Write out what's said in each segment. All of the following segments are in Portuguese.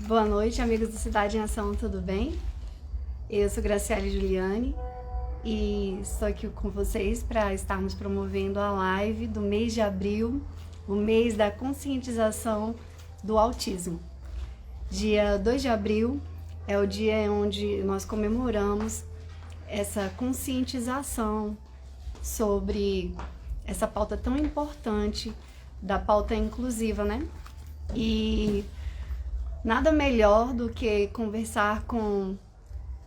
Boa noite, amigos do Cidade em Ação, tudo bem? Eu sou Graciele Juliane e estou aqui com vocês para estarmos promovendo a live do mês de abril, o mês da conscientização do autismo. Dia 2 de abril é o dia onde nós comemoramos essa conscientização sobre essa pauta tão importante da pauta inclusiva, né? E nada melhor do que conversar com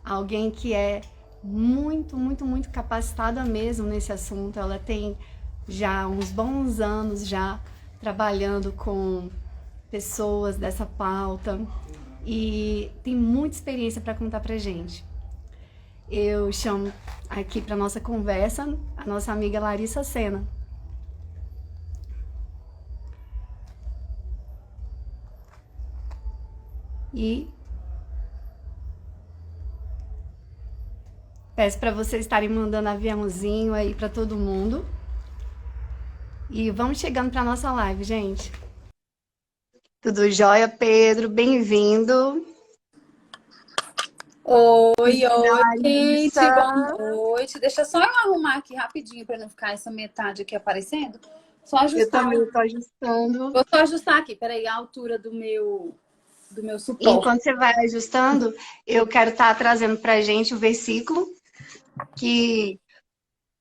alguém que é muito capacitada mesmo nesse assunto. Ela tem já uns bons anos já trabalhando com pessoas dessa pauta e tem muita experiência para contar pra gente. Eu chamo aqui para nossa conversa a nossa amiga Larissa Sena. E peço para vocês estarem mandando aviãozinho aí para todo mundo. E vamos chegando para nossa live, gente. Tudo jóia, Pedro? Bem-vindo. Oi, gente, boa Larissa. noite. Deixa só eu arrumar aqui rapidinho para não ficar essa metade aqui aparecendo. Só Eu ajustar. também estou ajustando. Vou só ajustar aqui, peraí, a altura do meu suporte. Enquanto você vai ajustando, eu quero estar trazendo para a gente o versículo que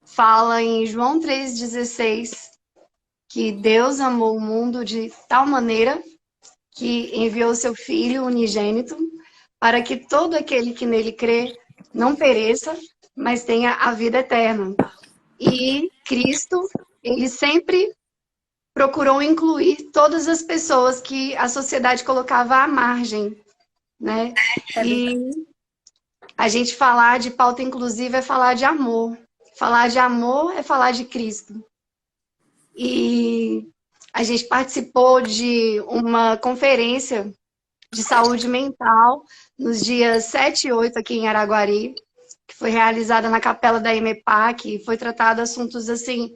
fala em João 3,16 que Deus amou o mundo de tal maneira que enviou seu Filho unigênito para que todo aquele que nele crê não pereça, mas tenha a vida eterna. E Cristo, ele sempre procurou incluir todas as pessoas que a sociedade colocava à margem, né? E a gente falar de pauta inclusiva é falar de amor. Falar de amor é falar de Cristo. E a gente participou de uma conferência de saúde mental nos dias 7 e 8 aqui em Araguari, que foi realizada na capela da EMEPAC, e foi tratado assuntos assim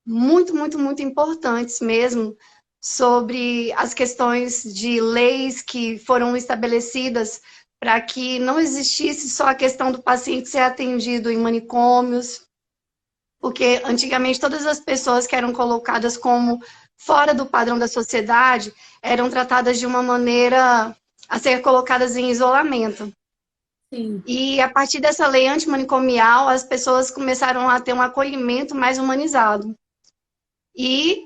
muito importantes mesmo, sobre as questões de leis que foram estabelecidas para que não existisse só a questão do paciente ser atendido em manicômios, porque antigamente todas as pessoas que eram colocadas como fora do padrão da sociedade eram tratadas de uma maneira a ser colocadas em isolamento. Sim. E a partir dessa lei antimanicomial, as pessoas começaram a ter um acolhimento mais humanizado. E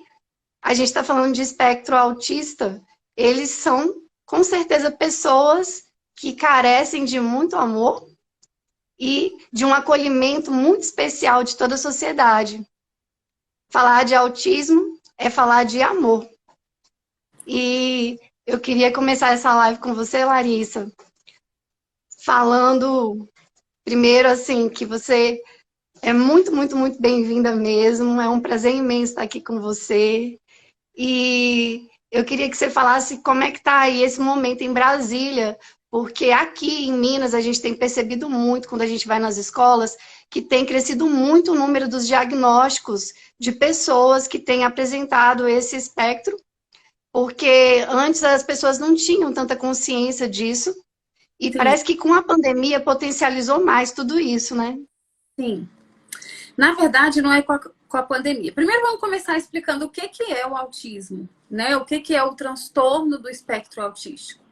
a gente está falando de espectro autista, eles são, com certeza, pessoas que carecem de muito amor e de um acolhimento muito especial de toda a sociedade. Falar de autismo é falar de amor. E eu queria começar essa live com você, Larissa, falando primeiro assim que você é muito bem-vinda mesmo. É um prazer imenso estar aqui com você. E eu queria que você falasse como é que está aí esse momento em Brasília, porque aqui em Minas a gente tem percebido muito, quando a gente vai nas escolas, que tem crescido muito o número dos diagnósticos de pessoas que têm apresentado esse espectro, porque antes as pessoas não tinham tanta consciência disso, e Sim, parece que com a pandemia potencializou mais tudo isso, né? sim. Na verdade, não é com a pandemia. Primeiro, vamos começar explicando o que é o autismo, né? O que é o transtorno do espectro autístico.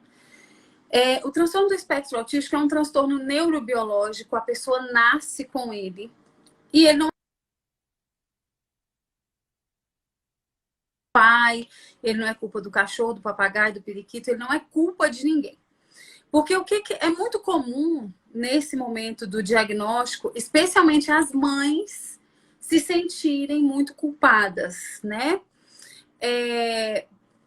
O transtorno do espectro autístico é um transtorno neurobiológico, a pessoa nasce com ele e ele não pai, ele não é culpa do cachorro, do papagaio, do periquito, ele não é culpa de ninguém. Porque o que é muito comum nesse momento do diagnóstico, especialmente as mães se sentirem muito culpadas, né?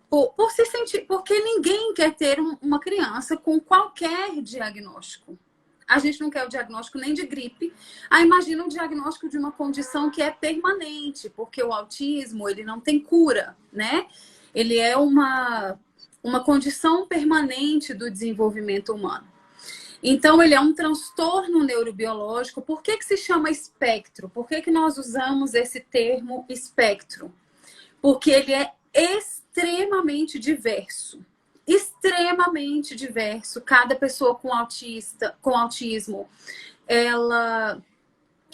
Por se sentir, porque ninguém quer ter uma criança com qualquer diagnóstico. A gente não quer o diagnóstico nem de gripe. Imagina um diagnóstico de uma condição que é permanente, porque o autismo, ele não tem cura, né? Ele é uma condição permanente do desenvolvimento humano. Então, ele é um transtorno neurobiológico. Por que se chama espectro? Por que nós usamos esse termo espectro? Porque ele é extremamente diverso. extremamente diverso. Cada pessoa com autismo, ela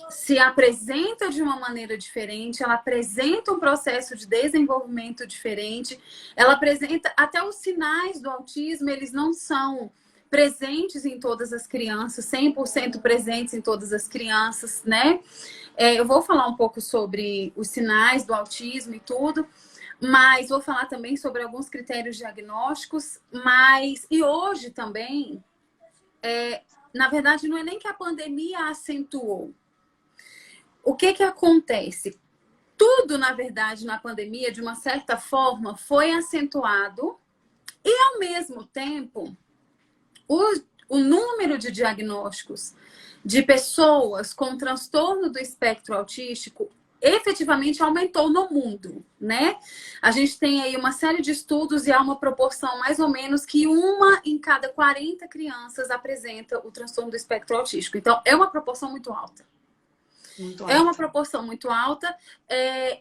se apresenta de uma maneira diferente, ela apresenta um processo de desenvolvimento diferente, ela apresenta até os sinais do autismo, eles não são presentes em todas as crianças, 100% presentes em todas as crianças, né? Eu vou falar um pouco sobre os sinais do autismo e tudo, mas vou falar também sobre alguns critérios diagnósticos, e hoje também, na verdade, não é nem que a pandemia acentuou. O que acontece? Tudo, na verdade, na pandemia, de uma certa forma, foi acentuado e, ao mesmo tempo, o número de diagnósticos de pessoas com transtorno do espectro autístico efetivamente aumentou no mundo, né? A gente tem aí uma série de estudos e há uma proporção mais ou menos que 1 em cada 40 crianças apresenta o transtorno do espectro autístico. Então, é uma proporção muito alta. É uma proporção muito alta,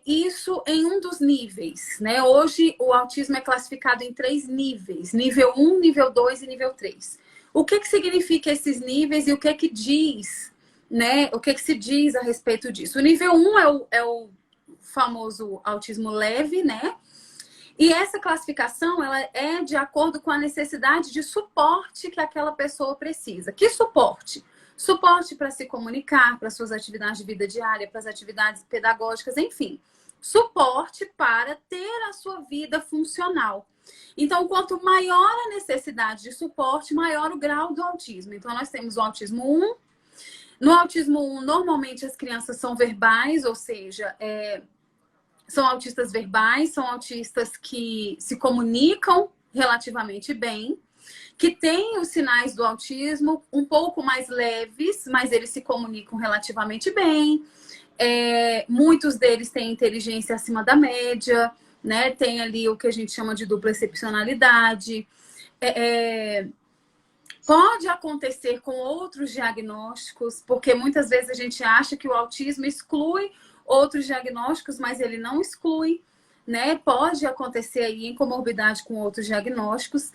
isso em um dos níveis, né? Hoje o autismo é classificado em 3 níveis, nível 1, nível 2 e nível 3. O que significa esses níveis e o que diz, né? O que se diz a respeito disso? O nível 1 é o famoso autismo leve, né? E essa classificação, ela é de acordo com a necessidade de suporte que aquela pessoa precisa. Que suporte? Suporte para se comunicar, para suas atividades de vida diária, para as atividades pedagógicas, enfim. Suporte para ter a sua vida funcional. Então, quanto maior a necessidade de suporte, maior o grau do autismo. Então, nós temos o autismo 1. No autismo 1, normalmente as crianças são verbais, ou seja, são autistas verbais, são autistas que se comunicam relativamente bem, que têm os sinais do autismo um pouco mais leves, mas eles se comunicam relativamente bem. Muitos deles têm inteligência acima da média, né? Tem ali o que a gente chama de dupla excepcionalidade. Pode acontecer com outros diagnósticos, porque muitas vezes a gente acha que o autismo exclui outros diagnósticos, mas ele não exclui, né? Pode acontecer aí em comorbidade com outros diagnósticos.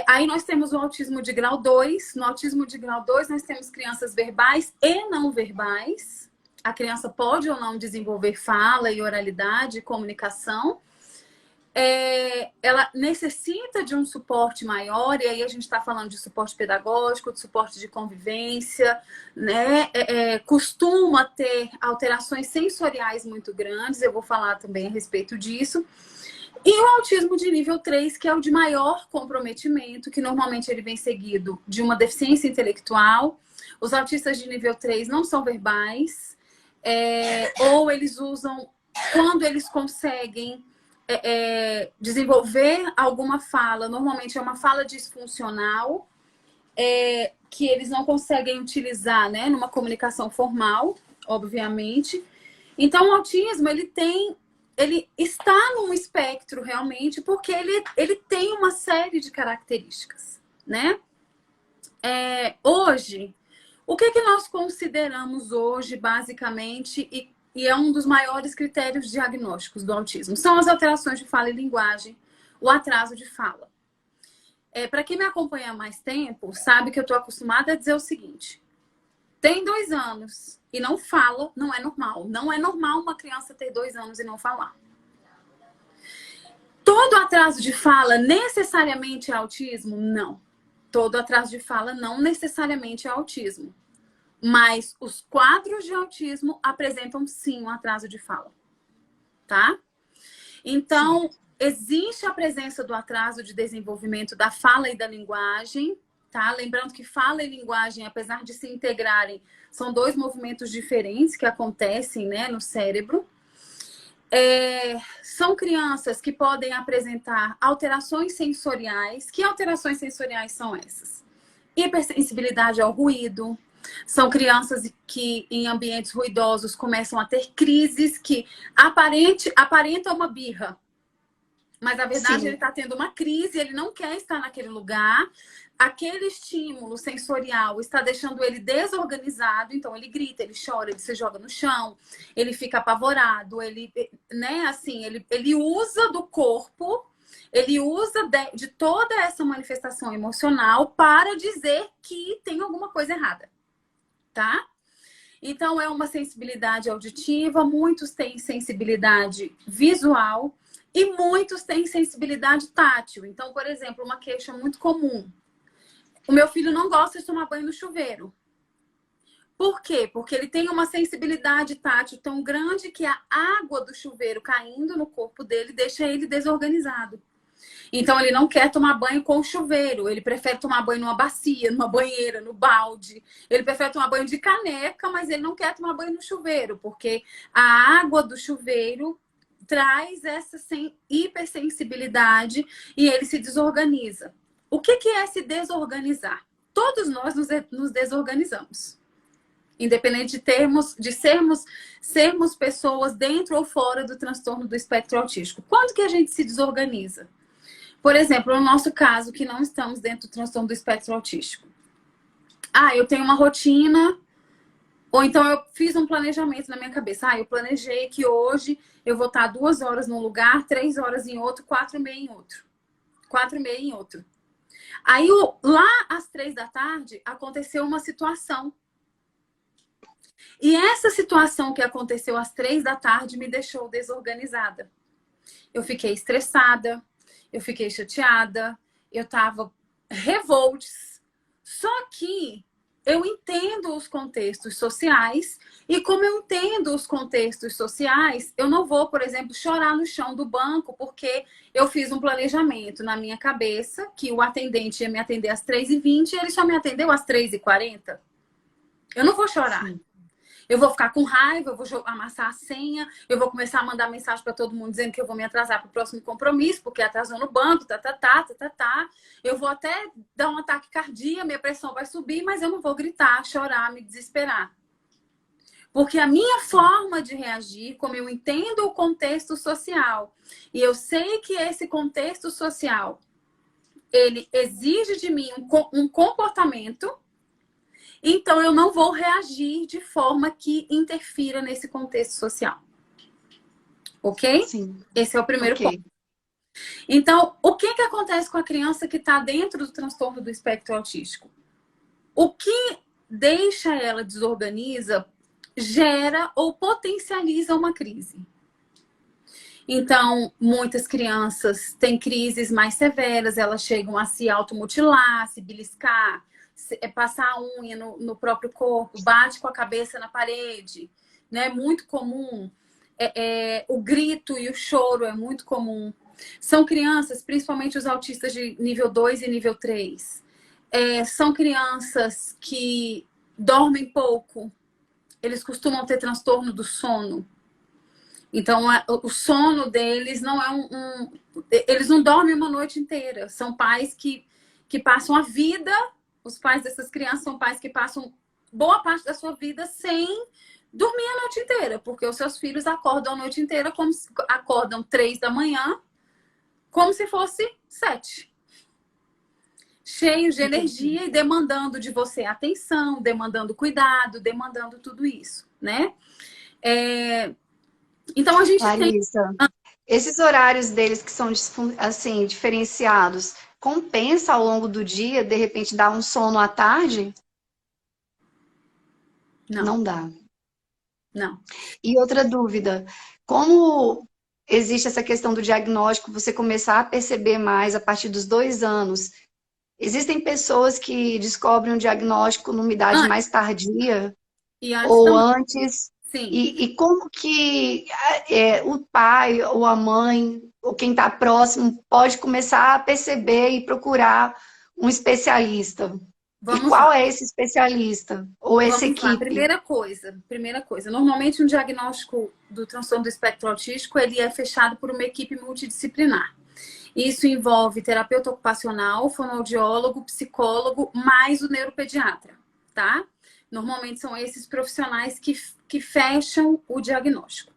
Aí nós temos o autismo de grau 2. No autismo de grau 2, nós temos crianças verbais e não verbais. A criança pode ou não desenvolver fala e oralidade, comunicação. Ela necessita de um suporte maior, e aí a gente está falando de suporte pedagógico, de suporte de convivência, né? Costuma ter alterações sensoriais muito grandes, eu vou falar também a respeito disso. E o autismo de nível 3, que é o de maior comprometimento, que normalmente ele vem seguido de uma deficiência intelectual. Os autistas de nível 3 não são verbais, ou eles usam, quando eles conseguem desenvolver alguma fala, normalmente é uma fala disfuncional, que eles não conseguem utilizar, né, numa comunicação formal, obviamente. Então, o autismo, ele está num espectro realmente, porque ele tem uma série de características, né? Hoje, o que nós consideramos hoje, basicamente, e é um dos maiores critérios diagnósticos do autismo, são as alterações de fala e linguagem, o atraso de fala. Para quem me acompanha há mais tempo, sabe que eu estou acostumada a dizer o seguinte: tem 2 anos e não fala, não é normal. Não é normal uma criança ter 2 anos e não falar. Todo atraso de fala necessariamente é autismo? Não. Todo atraso de fala não necessariamente é autismo. Mas os quadros de autismo apresentam sim um atraso de fala. Tá? Então, existe a presença do atraso de desenvolvimento da fala e da linguagem. Tá? Lembrando que fala e linguagem, apesar de se integrarem, são 2 movimentos diferentes que acontecem, né, no cérebro. São crianças que podem apresentar alterações sensoriais. Que alterações sensoriais são essas? Hipersensibilidade ao ruído. São crianças que, em ambientes ruidosos, começam a ter crises que aparentam uma birra. Mas, na verdade, ele está tendo uma crise, ele não quer estar naquele lugar. Aquele estímulo sensorial está deixando ele desorganizado, então ele grita, ele chora, ele se joga no chão, ele fica apavorado, ele usa do corpo Ele usa de toda essa manifestação emocional para dizer que tem alguma coisa errada, tá? Então, é uma sensibilidade auditiva, muitos têm sensibilidade visual e muitos têm sensibilidade tátil. Então, por exemplo, uma queixa muito comum. O meu filho não gosta de tomar banho no chuveiro. Por quê? Porque ele tem uma sensibilidade tátil tão grande que a água do chuveiro caindo no corpo dele deixa ele desorganizado. Então, ele não quer tomar banho com o chuveiro. Ele prefere tomar banho numa bacia, numa banheira, no balde. Ele prefere tomar banho de caneca, mas ele não quer tomar banho no chuveiro, porque a água do chuveiro traz essa hipersensibilidade e ele se desorganiza. O que é se desorganizar? Todos nós nos desorganizamos. Independente de sermos pessoas dentro ou fora do transtorno do espectro autístico. Quando que a gente se desorganiza? Por exemplo, no nosso caso, que não estamos dentro do transtorno do espectro autístico. Eu tenho uma rotina, ou então eu fiz um planejamento na minha cabeça. Eu planejei que hoje eu vou estar 2 horas num lugar, 3 horas em outro, 4h30 em outro. 4h30 em outro. Aí, lá às 3 da tarde, aconteceu uma situação. E essa situação que aconteceu às 3 da tarde me deixou desorganizada. Eu fiquei estressada. Eu fiquei chateada, eu tava revolts. Só que eu entendo os contextos sociais e como eu entendo os contextos sociais, eu não vou, por exemplo, chorar no chão do banco porque eu fiz um planejamento na minha cabeça que o atendente ia me atender às 3h20 e ele só me atendeu às 3h40. Eu não vou chorar. Sim. Eu vou ficar com raiva, eu vou amassar a senha, eu vou começar a mandar mensagem para todo mundo dizendo que eu vou me atrasar para o próximo compromisso, porque atrasou no banco, Eu vou até dar um ataque cardíaco, minha pressão vai subir, mas eu não vou gritar, chorar, me desesperar. Porque a minha forma de reagir, como eu entendo o contexto social, e eu sei que esse contexto social, ele exige de mim um comportamento. Então, eu não vou reagir de forma que interfira nesse contexto social. Ok? Sim. Esse é o primeiro ponto. Então, o que acontece com a criança que está dentro do transtorno do espectro autístico? O que deixa ela desorganiza, gera ou potencializa uma crise. Então, muitas crianças têm crises mais severas, elas chegam a se automutilar, se beliscar, passar a unha no próprio corpo, bate com a cabeça na parede, né? É muito comum. O grito e o choro é muito comum. São crianças, principalmente os autistas de nível 2 e nível 3. São crianças que dormem pouco. Eles costumam ter transtorno do sono. Então, o sono deles não é eles não dormem uma noite inteira. São pais que passam a vida... Os pais dessas crianças são pais que passam boa parte da sua vida sem dormir a noite inteira, porque os seus filhos acordam a noite inteira, acordam 3 da manhã, como se fosse 7. Cheios de energia e demandando de você atenção, demandando cuidado, demandando tudo isso, né? Então a gente Larissa, esses horários deles que são assim, diferenciados, compensa ao longo do dia, de repente, dar um sono à tarde? Não dá. Não. E outra dúvida, como existe essa questão do diagnóstico, você começar a perceber mais a partir dos 2 anos, existem pessoas que descobrem um diagnóstico numa idade mais tardia? Ou também. antes? Sim. E como que o pai ou a mãe, ou quem está próximo, pode começar a perceber e procurar um especialista? E qual é esse especialista? Ou essa equipe? Primeira coisa. Normalmente, um diagnóstico do transtorno do espectro autístico, ele é fechado por uma equipe multidisciplinar. Isso envolve terapeuta ocupacional, fonoaudiólogo, psicólogo, mais o neuropediatra, tá? Normalmente são esses profissionais que fecham o diagnóstico.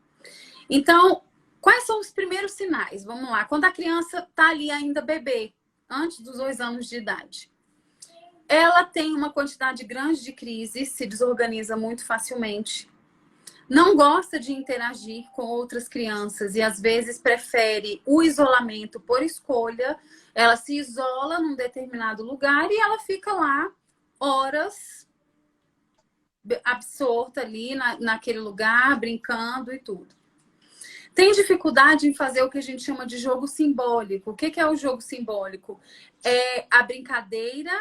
Então, quais são os primeiros sinais? Vamos lá. Quando a criança está ali ainda bebê, antes dos 2 anos de idade, ela tem uma quantidade grande de crises, se desorganiza muito facilmente. não gosta de interagir com outras crianças e às vezes prefere o isolamento por escolha. Ela se isola num determinado lugar e ela fica lá horas absorta ali naquele lugar, brincando e tudo. Tem dificuldade em fazer o que a gente chama de jogo simbólico. O que é o jogo simbólico? É a brincadeira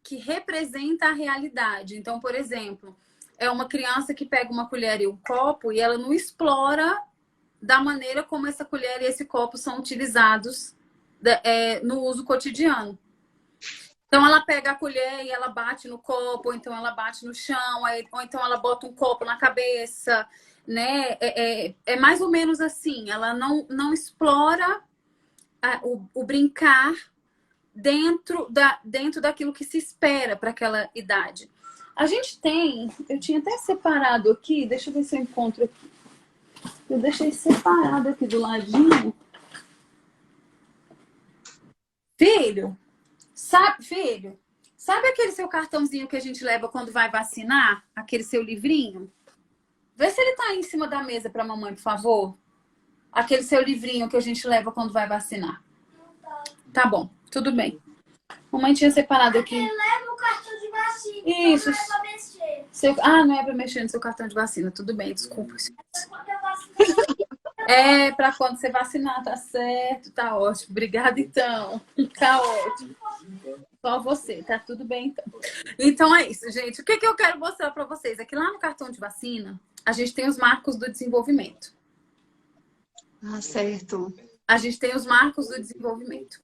que representa a realidade. Então, por exemplo, é uma criança que pega uma colher e um copo e ela não explora da maneira como essa colher e esse copo são utilizados no uso cotidiano. Então, ela pega a colher e ela bate no copo, ou então ela bate no chão, ou então ela bota um copo na cabeça, né? É mais ou menos assim. Ela não explora o brincar dentro daquilo que se espera para aquela idade. A gente tem... Eu tinha até separado aqui, deixa eu ver se eu encontro aqui. Eu deixei separado aqui do ladinho. Filho, sabe aquele seu cartãozinho que a gente leva quando vai vacinar? Aquele seu livrinho? Vê se ele tá aí em cima da mesa pra mamãe, por favor. Aquele seu livrinho que a gente leva quando vai vacinar. Tá bom, tudo bem. Mamãe tinha separado aqui. Ele leva o cartão de vacina. Isso. Não é pra mexer. Não é pra mexer no seu cartão de vacina. Tudo bem, desculpa. Quando eu vacinar, É pra quando você vacinar, tá certo, tá ótimo. Obrigada, então. Tá ótimo. Só você, tá tudo bem, então. Então é isso, gente. O que eu quero mostrar pra vocês? É que lá no cartão de vacina, a gente tem os marcos do desenvolvimento. Ah, certo. A gente tem os marcos do desenvolvimento.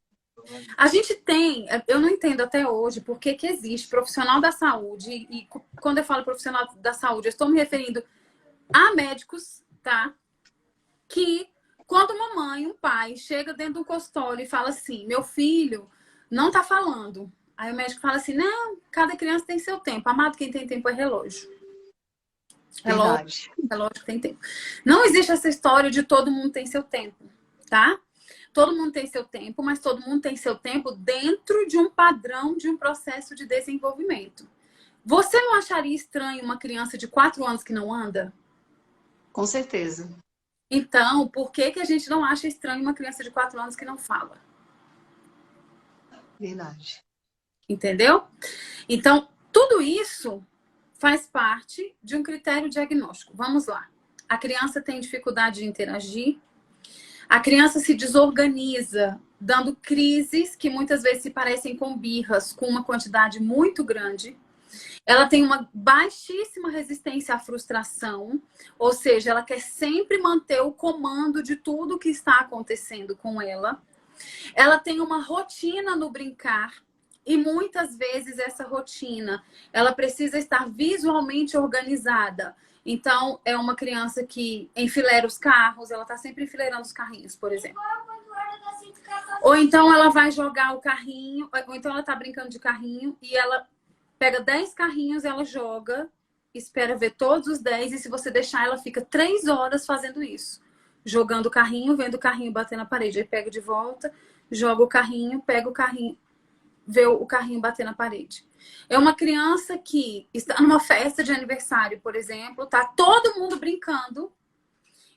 A gente tem, eu não entendo até hoje por que existe profissional da saúde, e quando eu falo profissional da saúde, eu estou me referindo a médicos, tá? Que quando uma mãe, um pai, chega dentro do consultório e fala assim, meu filho não tá falando. Aí o médico fala assim, não, cada criança tem seu tempo. Amado, quem tem tempo é relógio. Relógio tem tempo. Não existe essa história de todo mundo tem seu tempo, tá? Todo mundo tem seu tempo, mas todo mundo tem seu tempo dentro de um padrão, de um processo de desenvolvimento. Você não acharia estranho uma criança de 4 anos que não anda? Com certeza. Então, por que a gente não acha estranho uma criança de 4 anos que não fala? Verdade. Entendeu? Então, tudo isso faz parte de um critério diagnóstico. Vamos lá. A criança tem dificuldade de interagir. A criança se desorganiza, dando crises que muitas vezes se parecem com birras, com uma quantidade muito grande. Ela tem uma baixíssima resistência à frustração, ou seja, ela quer sempre manter o comando de tudo que está acontecendo com ela. Ela tem uma rotina no brincar e muitas vezes essa rotina, ela precisa estar visualmente organizada. Então, é uma criança que enfileira os carros, ela está sempre enfileirando os carrinhos, por exemplo. Ou então ela vai jogar o carrinho, ou então ela está brincando de carrinho e ela pega 10 carrinhos, ela joga, espera ver todos os 10 e se você deixar, ela fica 3 horas fazendo isso. Jogando o carrinho, vendo o carrinho bater na parede. Aí pega de volta, joga o carrinho, pega o carrinho, vê o carrinho bater na parede. É uma criança que está numa festa de aniversário, por exemplo, tá todo mundo brincando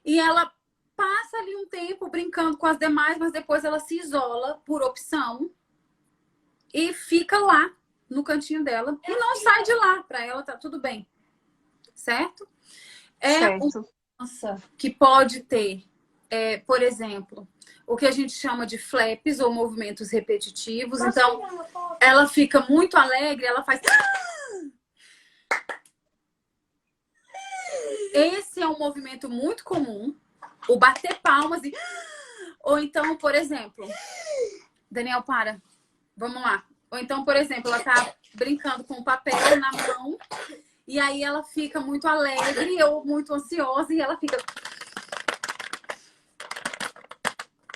e ela passa ali um tempo brincando com as demais, mas depois ela se isola por opção e fica lá no cantinho dela e não sai de lá. Para ela tá tudo bem, certo? Uma criança que pode ter, por exemplo, o que a gente chama de flaps ou movimentos repetitivos. Então, ela fica muito alegre, ela faz... Esse é um movimento muito comum, o bater palmas e... Ou então, por exemplo... Daniel, para. Vamos lá. Ou então, por exemplo, ela tá brincando com o papel na mão e aí ela fica muito alegre ou muito ansiosa e ela fica...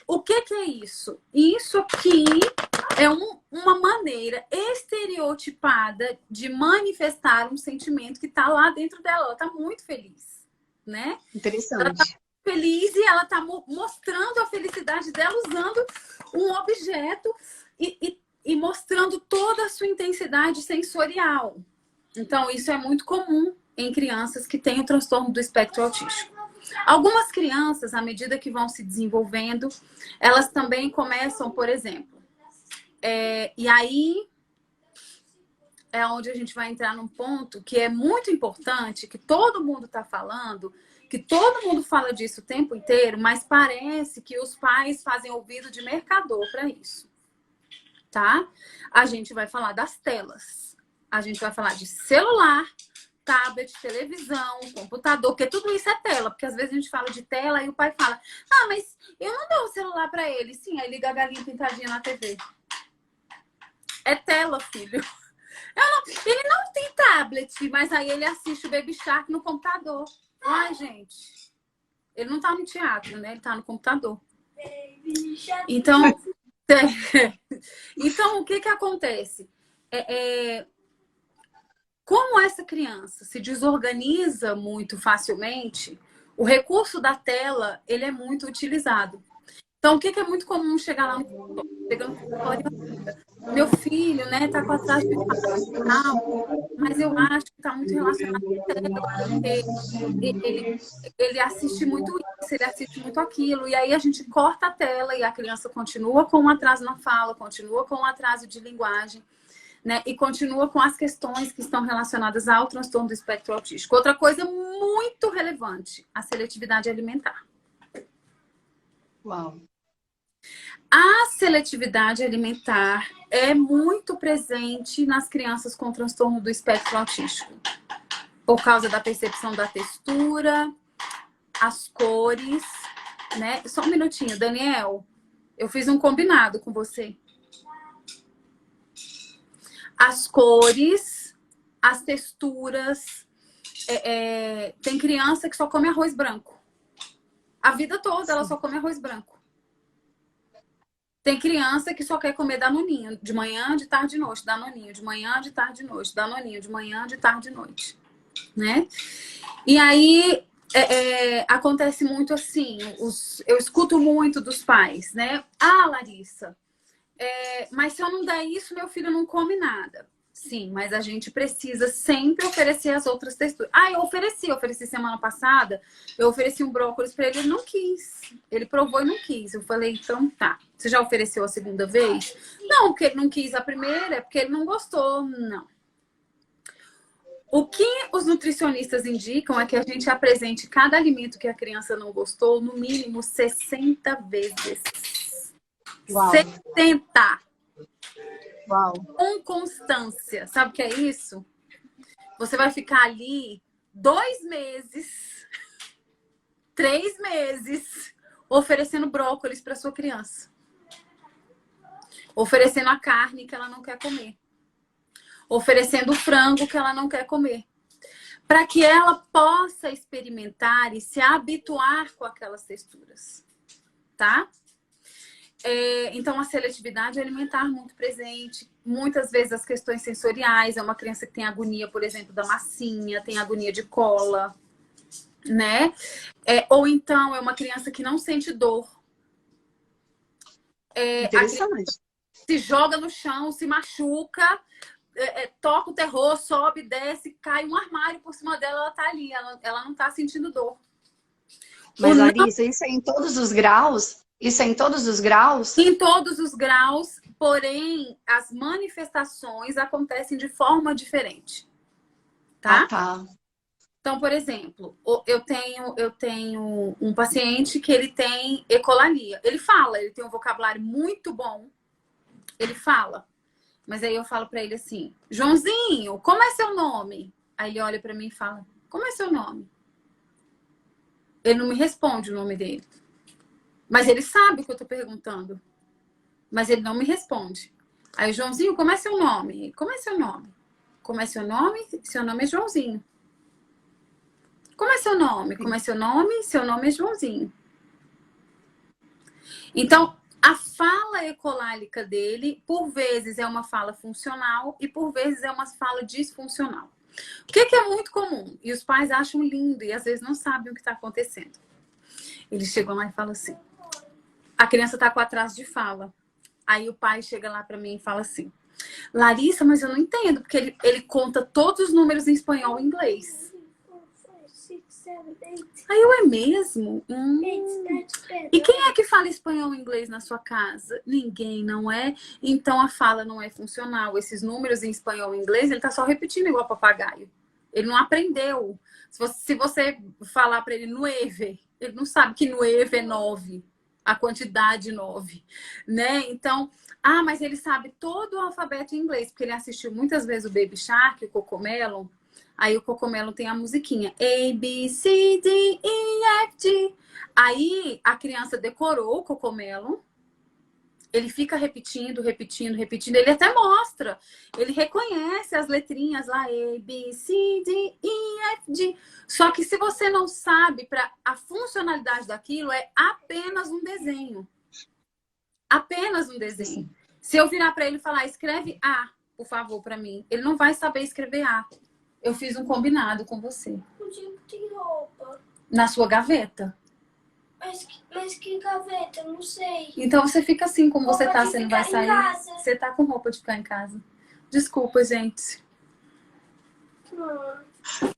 O que é isso? Isso aqui é uma maneira estereotipada de manifestar um sentimento que está lá dentro dela. Ela está muito feliz, né? Interessante. Ela está feliz e ela está mostrando a felicidade dela usando um objeto e mostrando toda a sua intensidade sensorial. Então, isso é muito comum em crianças que têm o transtorno do espectro autístico. Algumas crianças, à medida que vão se desenvolvendo, elas também começam, por exemplo, e aí é onde a gente vai entrar num ponto que é muito importante, que todo mundo está falando, que todo mundo fala disso o tempo inteiro, mas parece que os pais fazem ouvido de mercador para isso, tá? A gente vai falar das telas, a gente vai falar de celular, tablet, televisão, computador, porque tudo isso é tela, porque às vezes a gente fala de tela e o pai fala, ah, mas eu não dou o celular para ele. Sim, aí liga a galinha pintadinha na TV. É tela, filho. Ele não tem tablet, mas aí ele assiste o Baby Shark no computador. Ai, gente. Ele não tá no teatro, né? Ele tá no computador. Então, então o que que acontece? Como essa criança se desorganiza muito facilmente, o recurso da tela, ele é muito utilizado. Então, o que é muito comum chegar lá no consultório, meu filho, né, tá com atraso de fala, mas eu acho que tá muito relacionado com a tela, porque ele assiste muito isso, ele assiste muito aquilo, e aí a gente corta a tela e a criança continua com um atraso na fala, continua com um atraso de linguagem, né, e continua com as questões que estão relacionadas ao transtorno do espectro autístico. Outra coisa muito relevante, a seletividade alimentar. Uau. A seletividade alimentar é muito presente nas crianças com transtorno do espectro autístico. Por causa da percepção da textura, as cores, né? Só um minutinho, Daniel. Eu fiz um combinado com você. As cores, as texturas. Tem criança que só come arroz branco. A vida toda ela só come arroz branco. Tem criança que só quer comer danoninho, de manhã, de tarde, de noite, danoninho, de manhã, de tarde, de noite, danoninho, de manhã, de tarde, de noite, né? E aí acontece muito assim, eu escuto muito dos pais, né? Ah, Larissa, mas se eu não der isso, meu filho não come nada. Sim, mas a gente precisa sempre oferecer as outras texturas. Ah, eu ofereci semana passada, eu ofereci um brócolis para ele, ele não quis. Ele provou e não quis. Eu falei, então tá. Você já ofereceu a segunda vez? Não, porque ele não quis a primeira, é porque ele não gostou. Não. O que os nutricionistas indicam é que a gente apresente cada alimento que a criança não gostou, no mínimo 60 vezes. Uau. 70! Uau. Com constância. Sabe o que é isso? Você vai ficar ali 2 meses, 3 meses, oferecendo brócolis para sua criança. Oferecendo a carne que ela não quer comer. Oferecendo o frango que ela não quer comer. Para que ela possa experimentar e se habituar com aquelas texturas. Tá? Então, a seletividade alimentar muito presente. Muitas vezes as questões sensoriais. É uma criança que tem agonia, por exemplo, da massinha, tem agonia de cola, né? Ou então é uma criança que não sente dor. Interessante. Se joga no chão, se machuca, toca o terror, sobe, desce, cai um armário por cima dela, ela tá ali, ela não tá sentindo dor. Mas, Larissa, isso é em todos os graus? Isso é em todos os graus? Em todos os graus, porém, as manifestações acontecem de forma diferente. Tá? Ah, tá. Então, por exemplo, eu tenho um paciente que ele tem ecolalia. Ele fala, ele tem um vocabulário muito bom. Ele fala. Mas aí eu falo pra ele assim, Joãozinho, como é seu nome? Aí ele olha pra mim e fala, como é seu nome? Ele não me responde o nome dele. Mas ele sabe o que eu tô perguntando. Mas ele não me responde. Aí, Joãozinho, como é seu nome? Como é seu nome? Como é seu nome? Seu nome é Joãozinho. Como é seu nome? Como é seu nome? Seu nome é Joãozinho. Então, a fala ecolálica dele, por vezes, é uma fala funcional e por vezes é uma fala disfuncional. O que é muito comum? E os pais acham lindo e às vezes não sabem o que está acontecendo. Eles chegam lá e falam assim, a criança está com atraso de fala. Aí o pai chega lá para mim e fala assim, Larissa, mas eu não entendo, porque ele conta todos os números em espanhol e inglês. Aí eu, é mesmo? E quem é que fala espanhol e inglês na sua casa? Ninguém, não é? Então a fala não é funcional. Esses números em espanhol e inglês, ele tá só repetindo igual papagaio. Ele não aprendeu. Se você falar para ele nueve, ele não sabe que nueve é 9, a quantidade 9, né? Então, mas ele sabe todo o alfabeto em inglês, porque ele assistiu muitas vezes o Baby Shark, o Cocomelon. Aí o Cocomelon tem a musiquinha A, B, C, D, E, F, G. Aí a criança decorou o Cocomelon. Ele fica repetindo, repetindo, repetindo. Ele até mostra. Ele reconhece as letrinhas lá. A, B, C, D, E, F, G. Só que se você não sabe, a funcionalidade daquilo é apenas um desenho. Apenas um desenho. Se eu virar para ele e falar, escreve A, por favor, para mim. Ele não vai saber escrever A. Eu fiz um combinado com você. Onde tem roupa? Na sua gaveta. Mas que gaveta? Eu não sei. Então você fica assim, como você Roupa tá, de você não vai ficar em sair. casa. Você tá com roupa de ficar em casa. Desculpa, gente.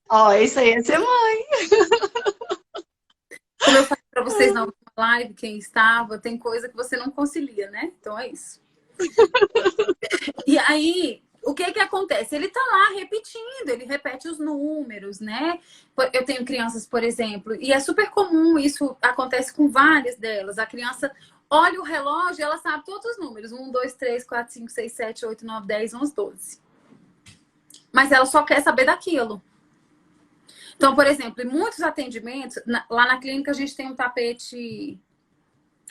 Ó, isso aí é ser mãe. Como eu falei pra vocês na última live, quem estava, tem coisa que você não concilia, né? Então é isso. E aí, o que que acontece? Ele tá lá repetindo, ele repete os números, né? Eu tenho crianças, por exemplo, e é super comum, isso acontece com várias delas. A criança olha o relógio e ela sabe todos os números. 1, 2, 3, 4, 5, 6, 7, 8, 9, 10, 11, 12. Mas ela só quer saber daquilo. Então, por exemplo, em muitos atendimentos, lá na clínica a gente tem um tapete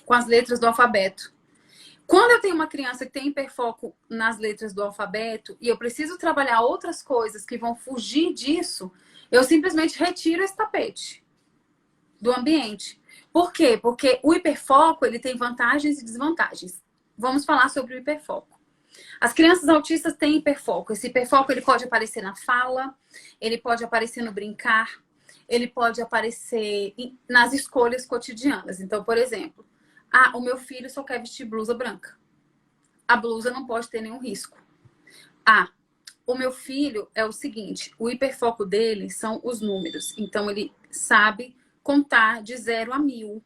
com as letras do alfabeto. Quando eu tenho uma criança que tem hiperfoco nas letras do alfabeto e eu preciso trabalhar outras coisas que vão fugir disso, eu simplesmente retiro esse tapete do ambiente. Por quê? Porque o hiperfoco, ele tem vantagens e desvantagens. Vamos falar sobre o hiperfoco. As crianças autistas têm hiperfoco. Esse hiperfoco, ele pode aparecer na fala, ele pode aparecer no brincar, ele pode aparecer nas escolhas cotidianas. Então, por exemplo, o meu filho só quer vestir blusa branca. A blusa não pode ter nenhum risco. O meu filho é o seguinte, o hiperfoco dele são os números. Então, ele sabe contar de 0 a 1000.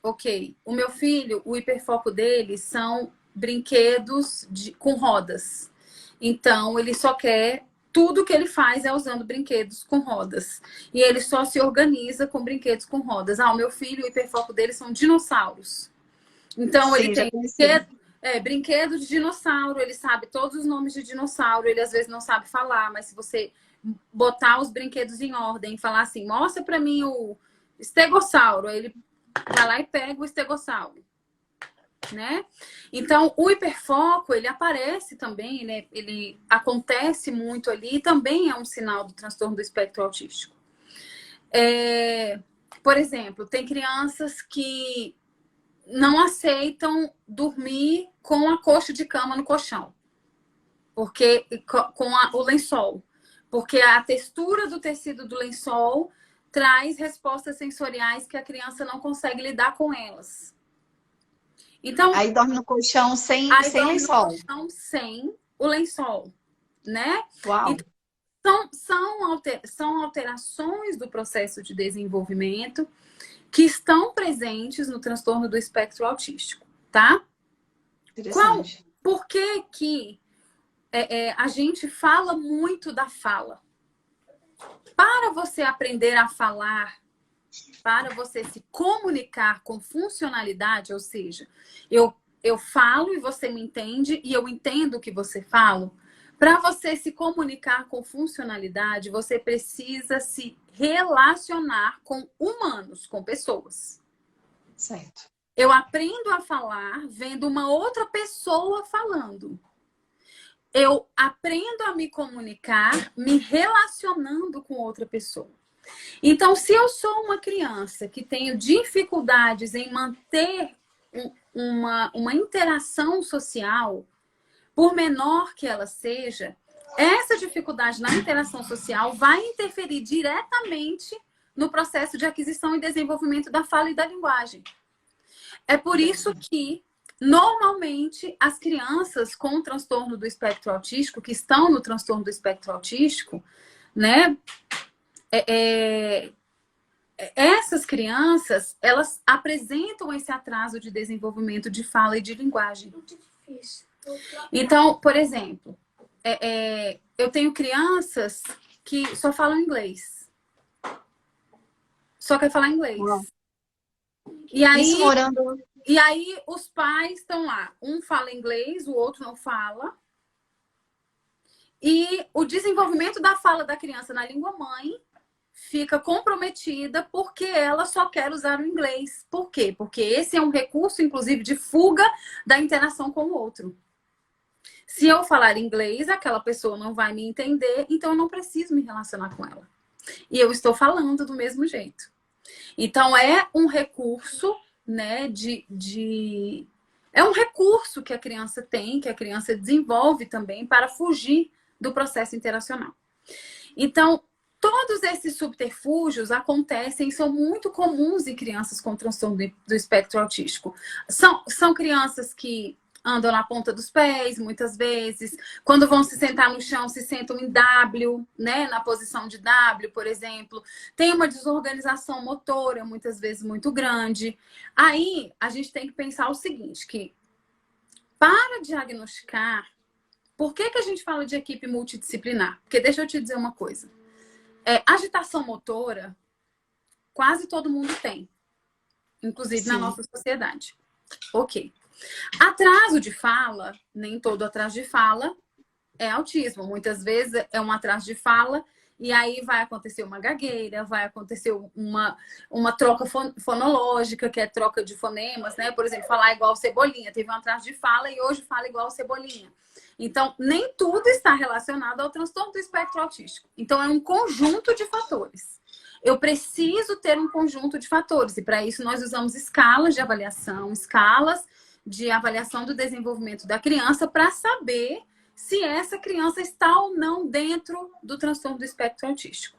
Ok. O meu filho, o hiperfoco dele são brinquedos com rodas. Então, ele só quer... Tudo que ele faz é usando brinquedos com rodas. E ele só se organiza com brinquedos com rodas. O meu filho, o hiperfoco dele são dinossauros. Então, ele tem brinquedo de dinossauro. Ele sabe todos os nomes de dinossauro. Ele, às vezes, não sabe falar. Mas se você botar os brinquedos em ordem e falar assim, mostra pra mim o estegossauro. Aí ele vai lá e pega o estegossauro. Né? Então, o hiperfoco, ele aparece também, né? Ele acontece muito ali e também é um sinal do transtorno do espectro autístico. Por exemplo, tem crianças que não aceitam dormir com a coxa de cama no colchão, porque com o lençol, porque a textura do tecido do lençol traz respostas sensoriais que a criança não consegue lidar com elas. Então, aí dorme no colchão sem lençol. No colchão sem o lençol, né? Uau. Então, são alterações do processo de desenvolvimento que estão presentes no transtorno do espectro autístico, tá? Interessante. Por que a gente fala muito da fala? Para você aprender a falar, para você se comunicar com funcionalidade, ou seja, eu falo e você me entende e eu entendo o que você fala. Para você se comunicar com funcionalidade, você precisa se relacionar com humanos, com pessoas. Certo. Eu aprendo a falar vendo uma outra pessoa falando. Eu aprendo a me comunicar me relacionando com outra pessoa. Então, se eu sou uma criança que tenho dificuldades em manter uma interação social, por menor que ela seja, essa dificuldade na interação social vai interferir diretamente no processo de aquisição e desenvolvimento da fala e da linguagem. É por isso que, normalmente, as crianças com transtorno do espectro autístico, que estão no transtorno do espectro autístico, né? é, é, essas crianças, elas apresentam esse atraso de desenvolvimento de fala e de linguagem. Muito difícil. Então, por exemplo, eu tenho crianças que só falam inglês. Só quer falar inglês. Uau. E aí, Isso morando... e aí os pais estão lá. Um fala inglês, o outro não fala. E o desenvolvimento da fala da criança na língua mãe fica comprometida porque ela só quer usar o inglês. Por quê? Porque esse é um recurso, inclusive, de fuga da interação com o outro. Se eu falar inglês, aquela pessoa não vai me entender, então eu não preciso me relacionar com ela. E eu estou falando do mesmo jeito. Então, é um recurso, né, é um recurso que a criança tem, que a criança desenvolve também para fugir do processo interacional. Então, todos esses subterfúgios acontecem, são muito comuns em crianças com transtorno do espectro autístico. São crianças que andam na ponta dos pés, muitas vezes. Quando vão se sentar no chão, se sentam em W, né? Na posição de W, por exemplo. Tem uma desorganização motora, muitas vezes, muito grande. Aí, a gente tem que pensar o seguinte, que para diagnosticar, por que a gente fala de equipe multidisciplinar? Porque deixa eu te dizer uma coisa. Agitação motora, quase todo mundo tem. Inclusive na nossa sociedade. Ok. Atraso de fala, nem todo atraso de fala é autismo. Muitas vezes é um atraso de fala e aí vai acontecer uma gagueira, vai acontecer uma troca fonológica, que é troca de fonemas, né? Por exemplo, falar igual Cebolinha. Teve um atraso de fala e hoje fala igual Cebolinha. Então, nem tudo está relacionado ao transtorno do espectro autístico. Então, é um conjunto de fatores. Eu preciso ter um conjunto de fatores. E para isso, nós usamos escalas de avaliação, escalas de avaliação do desenvolvimento da criança para saber se essa criança está ou não dentro do transtorno do espectro autístico,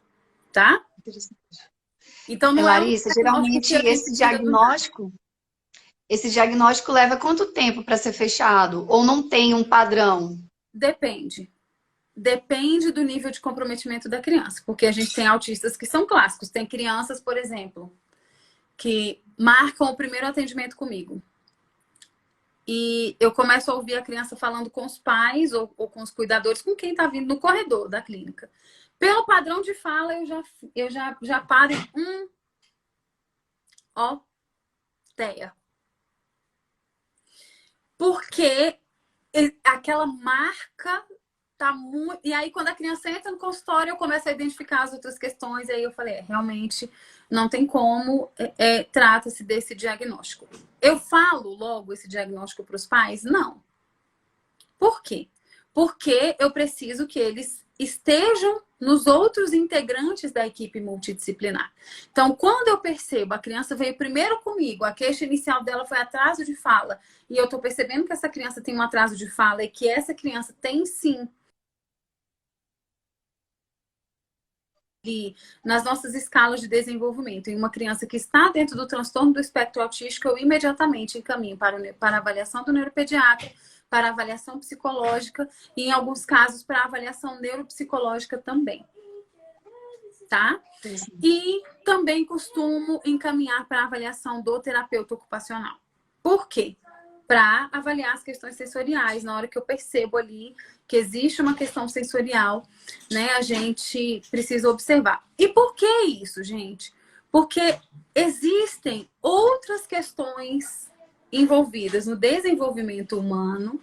tá? Então, não Larissa, geralmente esse diagnóstico leva quanto tempo para ser fechado? Ou não tem um padrão? Depende. Depende do nível de comprometimento da criança, porque a gente tem autistas que são clássicos. Tem crianças, por exemplo, que marcam o primeiro atendimento comigo. E eu começo a ouvir a criança falando com os pais ou com os cuidadores, com quem está vindo no corredor da clínica. Pelo padrão de fala, eu já paro em TEA. Porque aquela marca tá muito... E aí, quando a criança entra no consultório, eu começo a identificar as outras questões. E aí eu falei, realmente não tem como, trata-se desse diagnóstico. Eu falo logo esse diagnóstico para os pais? Não. Por quê? Porque eu preciso que eles estejam nos outros integrantes da equipe multidisciplinar. Então, quando eu percebo, a criança veio primeiro comigo, a queixa inicial dela foi atraso de fala, e eu estou percebendo que essa criança tem um atraso de fala e que essa criança tem sim nas nossas escalas de desenvolvimento, em uma criança que está dentro do transtorno do espectro autístico, eu imediatamente encaminho para a avaliação do neuropediatra, para a avaliação psicológica e, em alguns casos, para a avaliação neuropsicológica também. Tá? E também costumo encaminhar para a avaliação do terapeuta ocupacional. Por quê? Para avaliar as questões sensoriais. Na hora que eu percebo ali que existe uma questão sensorial, né, a gente precisa observar. E por que isso, gente? Porque existem outras questões envolvidas no desenvolvimento humano,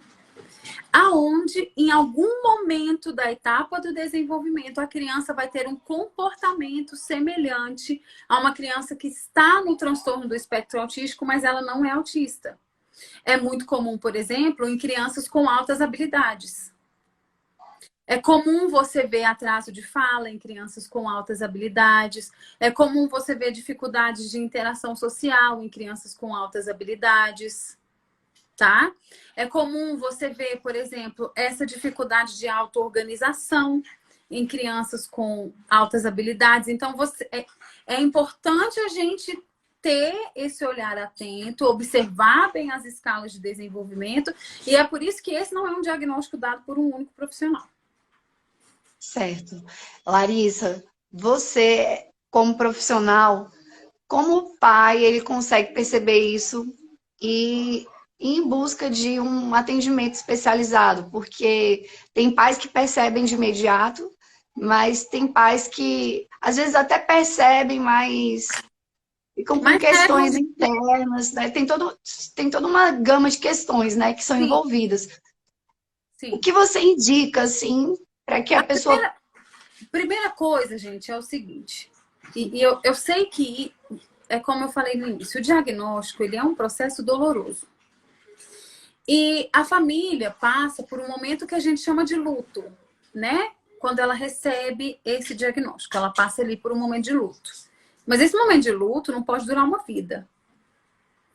aonde em algum momento da etapa do desenvolvimento a criança vai ter um comportamento semelhante a uma criança que está no transtorno do espectro autístico, mas ela não é autista. É muito comum, por exemplo, em crianças com altas habilidades. É comum você ver atraso de fala em crianças com altas habilidades. É comum você ver dificuldades de interação social em crianças com altas habilidades. Tá? É comum você ver, por exemplo, essa dificuldade de auto-organização em crianças com altas habilidades. Então, é importante a gente ter esse olhar atento, observar bem as escalas de desenvolvimento, e é por isso que esse não é um diagnóstico dado por um único profissional. Certo. Larissa, você, como profissional, como pai, ele consegue perceber isso e ir em busca de um atendimento especializado, porque tem pais que percebem de imediato, mas tem pais que às vezes até percebem, mas ficam com Mas é, questões internas, né? Tem toda uma gama de questões, né, que são sim, envolvidas. O sim. que você indica, assim, para que a A pessoa... primeira coisa, gente, é o seguinte. E eu sei que, é como eu falei no início, o diagnóstico ele é um processo doloroso. E a família passa por um momento que a gente chama de luto, né? Quando ela recebe esse diagnóstico, ela passa ali por um momento de luto. Mas esse momento de luto não pode durar uma vida.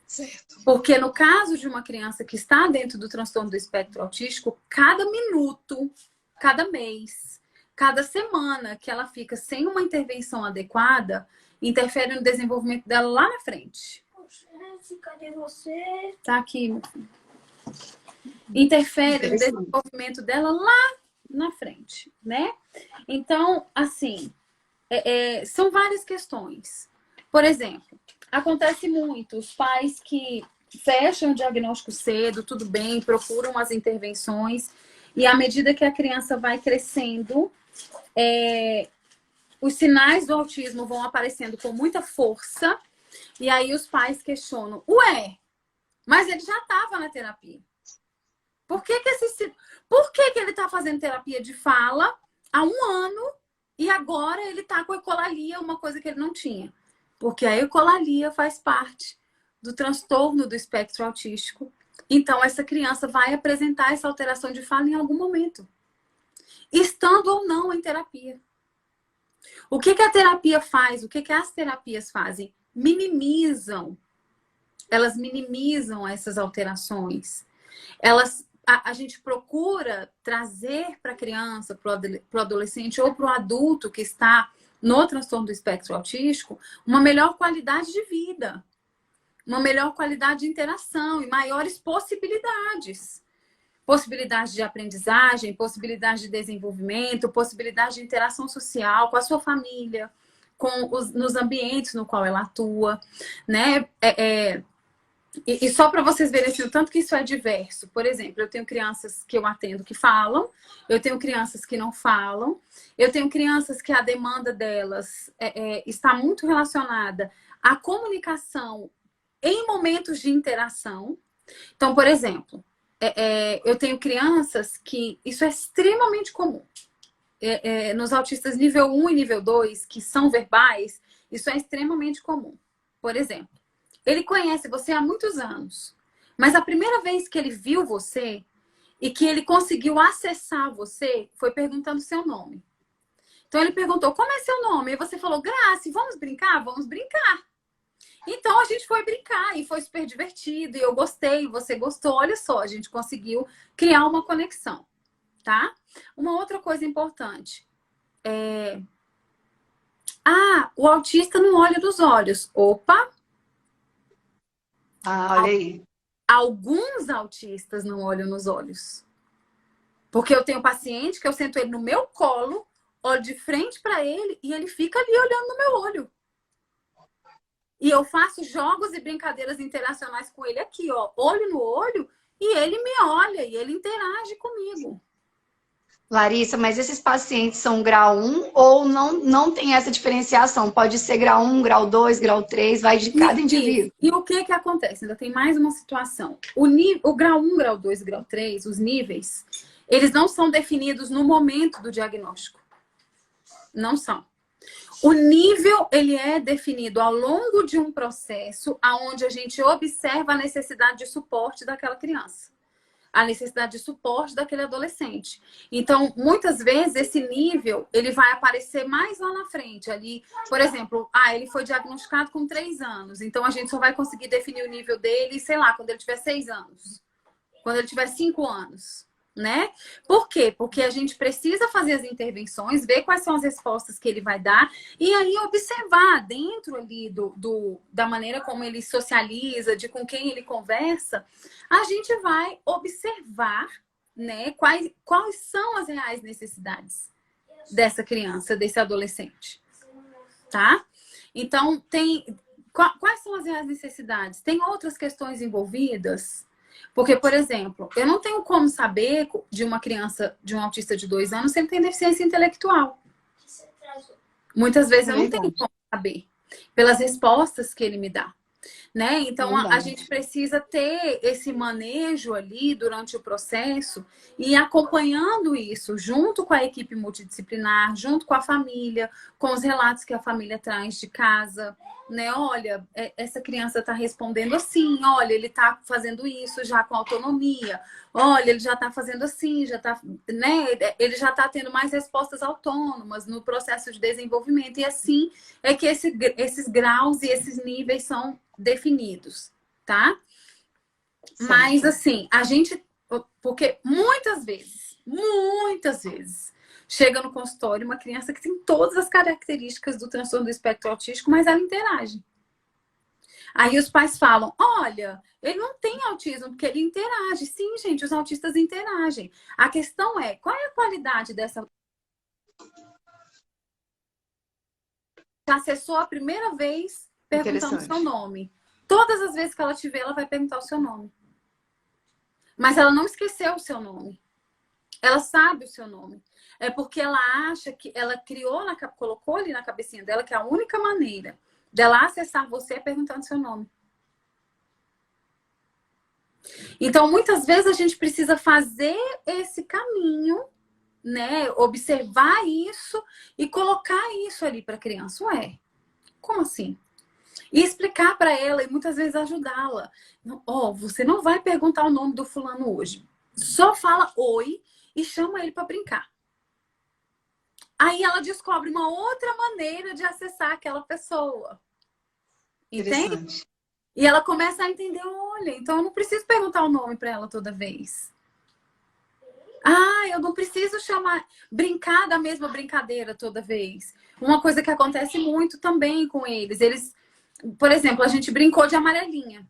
Certo. Porque no caso de uma criança que está dentro do transtorno do espectro autístico, cada minuto, cada mês, cada semana que ela fica sem uma intervenção adequada, interfere no desenvolvimento dela lá na frente. Gente, cadê você? Tá aqui, meu filho. Interfere no Interessante. desenvolvimento dela lá na frente, né? Então, assim, são várias questões. Por exemplo, acontece muito os pais que fecham o diagnóstico cedo, tudo bem, procuram as intervenções, e à medida que a criança vai crescendo, os sinais do autismo vão aparecendo com muita força, e aí os pais questionam: ué, mas ele já estava na terapia. Por que que ele está fazendo terapia de fala há um ano e agora ele está com ecolalia, uma coisa que ele não tinha? Porque a ecolalia faz parte do transtorno do espectro autístico. Então, essa criança vai apresentar essa alteração de fala em algum momento, estando ou não em terapia. O que a terapia faz? O que as terapias fazem? Elas minimizam essas alterações. A gente procura trazer para a criança, para o adolescente ou para o adulto que está no transtorno do espectro autístico uma melhor qualidade de vida, uma melhor qualidade de interação e maiores possibilidades. Possibilidade de aprendizagem, possibilidade de desenvolvimento, possibilidade de interação social com a sua família, nos ambientes no qual ela atua, né? E só para vocês verem assim, o tanto que isso é diverso. Por exemplo, eu tenho crianças que eu atendo que falam, eu tenho crianças que não falam, eu tenho crianças que a demanda delas está muito relacionada à comunicação em momentos de interação. Então, por exemplo, eu tenho crianças que isso é extremamente comum. Nos autistas nível 1 e nível 2, que são verbais, isso é extremamente comum. Por exemplo, ele conhece você há muitos anos, mas a primeira vez que ele viu você e que ele conseguiu acessar você foi perguntando seu nome. Então ele perguntou: como é seu nome? E você falou: Grace, vamos brincar? Vamos brincar. Então a gente foi brincar e foi super divertido, e eu gostei, você gostou. Olha só, a gente conseguiu criar uma conexão, tá? Uma outra coisa importante o autista não olha nos olhos. Opa! Ah, olha aí. Alguns autistas não olham nos olhos. Porque eu tenho um paciente que eu sento ele no meu colo, olho de frente para ele e ele fica ali olhando no meu olho. E eu faço jogos e brincadeiras interacionais com ele aqui, ó, olho no olho, e ele me olha e ele interage comigo. Larissa, mas esses pacientes são grau 1 ou não tem essa diferenciação? Pode ser grau 1, grau 2, grau 3, vai de cada indivíduo. E o que acontece? Ainda tem mais uma situação. O grau 1, grau 2, grau 3, os níveis, eles não são definidos no momento do diagnóstico. Não são. O nível, ele é definido ao longo de um processo onde a gente observa a necessidade de suporte daquela criança, a necessidade de suporte daquele adolescente. Então, muitas vezes, esse nível, ele vai aparecer mais lá na frente. Ali, por exemplo, ele foi diagnosticado com 3 anos. Então, a gente só vai conseguir definir o nível dele, sei lá, quando ele tiver 6 anos. Quando ele tiver 5 anos. Né? Por quê? Porque a gente precisa fazer as intervenções, ver quais são as respostas que ele vai dar e aí observar dentro ali da maneira como ele socializa, de com quem ele conversa, a gente vai observar, né, quais são as reais necessidades dessa criança, desse adolescente. tá? Então, quais são as reais necessidades? Tem outras questões envolvidas? Porque, por exemplo, eu não tenho como saber de uma criança, de um autista de 2 anos, se ele tem deficiência intelectual. Muitas vezes eu não tenho como saber, pelas respostas que ele me dá. Né? Então, a gente precisa ter esse manejo ali durante o processo e acompanhando isso junto com a equipe multidisciplinar, junto com a família, com os relatos que a família traz de casa, né? Olha, essa criança está respondendo assim, olha, ele está fazendo isso já com autonomia, olha, ele já está fazendo assim, já tá, né? Ele já está tendo mais respostas autônomas no processo de desenvolvimento. E assim é que esses graus e esses níveis são definidos, tá? Certo. Mas assim, a gente, porque muitas vezes, chega no consultório uma criança que tem todas as características do transtorno do espectro autístico, mas ela interage. Aí os pais falam, olha, ele não tem autismo porque ele interage. Sim, gente, os autistas interagem. A questão é, qual é a qualidade dessa... Acessou a primeira vez perguntando o seu nome. Todas as vezes que ela te vê, ela vai perguntar o seu nome. Mas ela não esqueceu o seu nome. Ela sabe o seu nome. É porque ela acha que ela colocou ali na cabecinha dela que a única maneira dela acessar você é perguntando seu nome. Então, muitas vezes a gente precisa fazer esse caminho, né? Observar isso e colocar isso ali para a criança. Ué, como assim? E explicar para ela e muitas vezes ajudá-la. Você não vai perguntar o nome do fulano hoje. Só fala oi e chama ele para brincar. Aí ela descobre uma outra maneira de acessar aquela pessoa. Entende? E ela começa a entender, olha, então eu não preciso perguntar o nome para ela toda vez. Eu não preciso brincar da mesma brincadeira toda vez. Uma coisa que acontece muito também com eles, por exemplo, a gente brincou de amarelinha.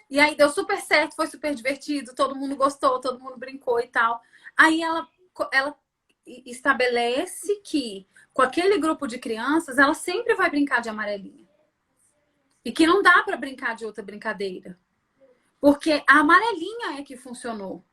E aí deu super certo, foi super divertido, todo mundo gostou, todo mundo brincou e tal. Aí ela estabelece que com aquele grupo de crianças, ela sempre vai brincar de amarelinha. E que não dá para brincar de outra brincadeira. Porque a amarelinha é que funcionou.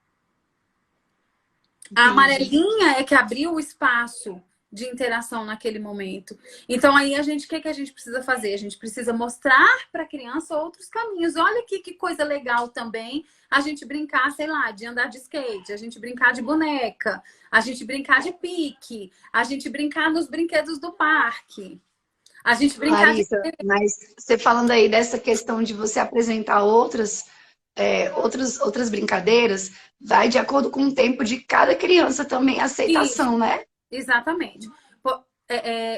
A amarelinha é que abriu o espaço de interação naquele momento. Então, aí, o que a gente precisa fazer? A gente precisa mostrar para a criança outros caminhos. Olha aqui que coisa legal também a gente brincar, sei lá, de andar de skate, a gente brincar de boneca, a gente brincar de pique, a gente brincar nos brinquedos do parque. A gente brincar Larissa, mas você falando aí dessa questão de você apresentar outras brincadeiras, vai de acordo com o tempo de cada criança também, a aceitação, isso, né? Exatamente.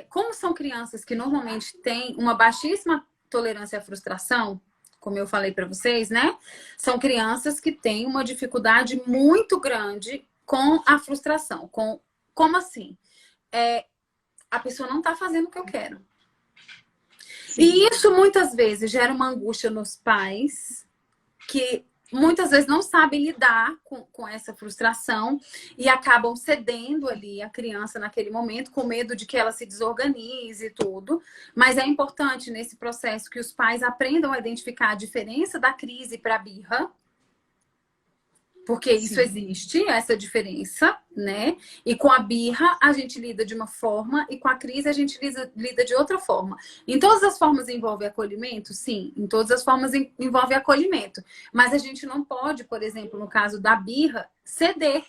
Como são crianças que normalmente têm uma baixíssima tolerância à frustração, como eu falei para vocês, né? São crianças que têm uma dificuldade muito grande com a frustração. Como assim? A pessoa não está fazendo o que eu quero. Sim. E isso muitas vezes gera uma angústia nos pais que muitas vezes não sabem lidar com essa frustração e acabam cedendo ali a criança naquele momento com medo de que ela se desorganize e tudo. Mas é importante nesse processo que os pais aprendam a identificar a diferença da crise para a birra. Porque isso Sim. existe, essa diferença, né? E com a birra a gente lida de uma forma e com a crise a gente lida de outra forma. Em todas as formas envolve acolhimento? Sim, em todas as formas envolve acolhimento. Mas a gente não pode, por exemplo, no caso da birra, ceder.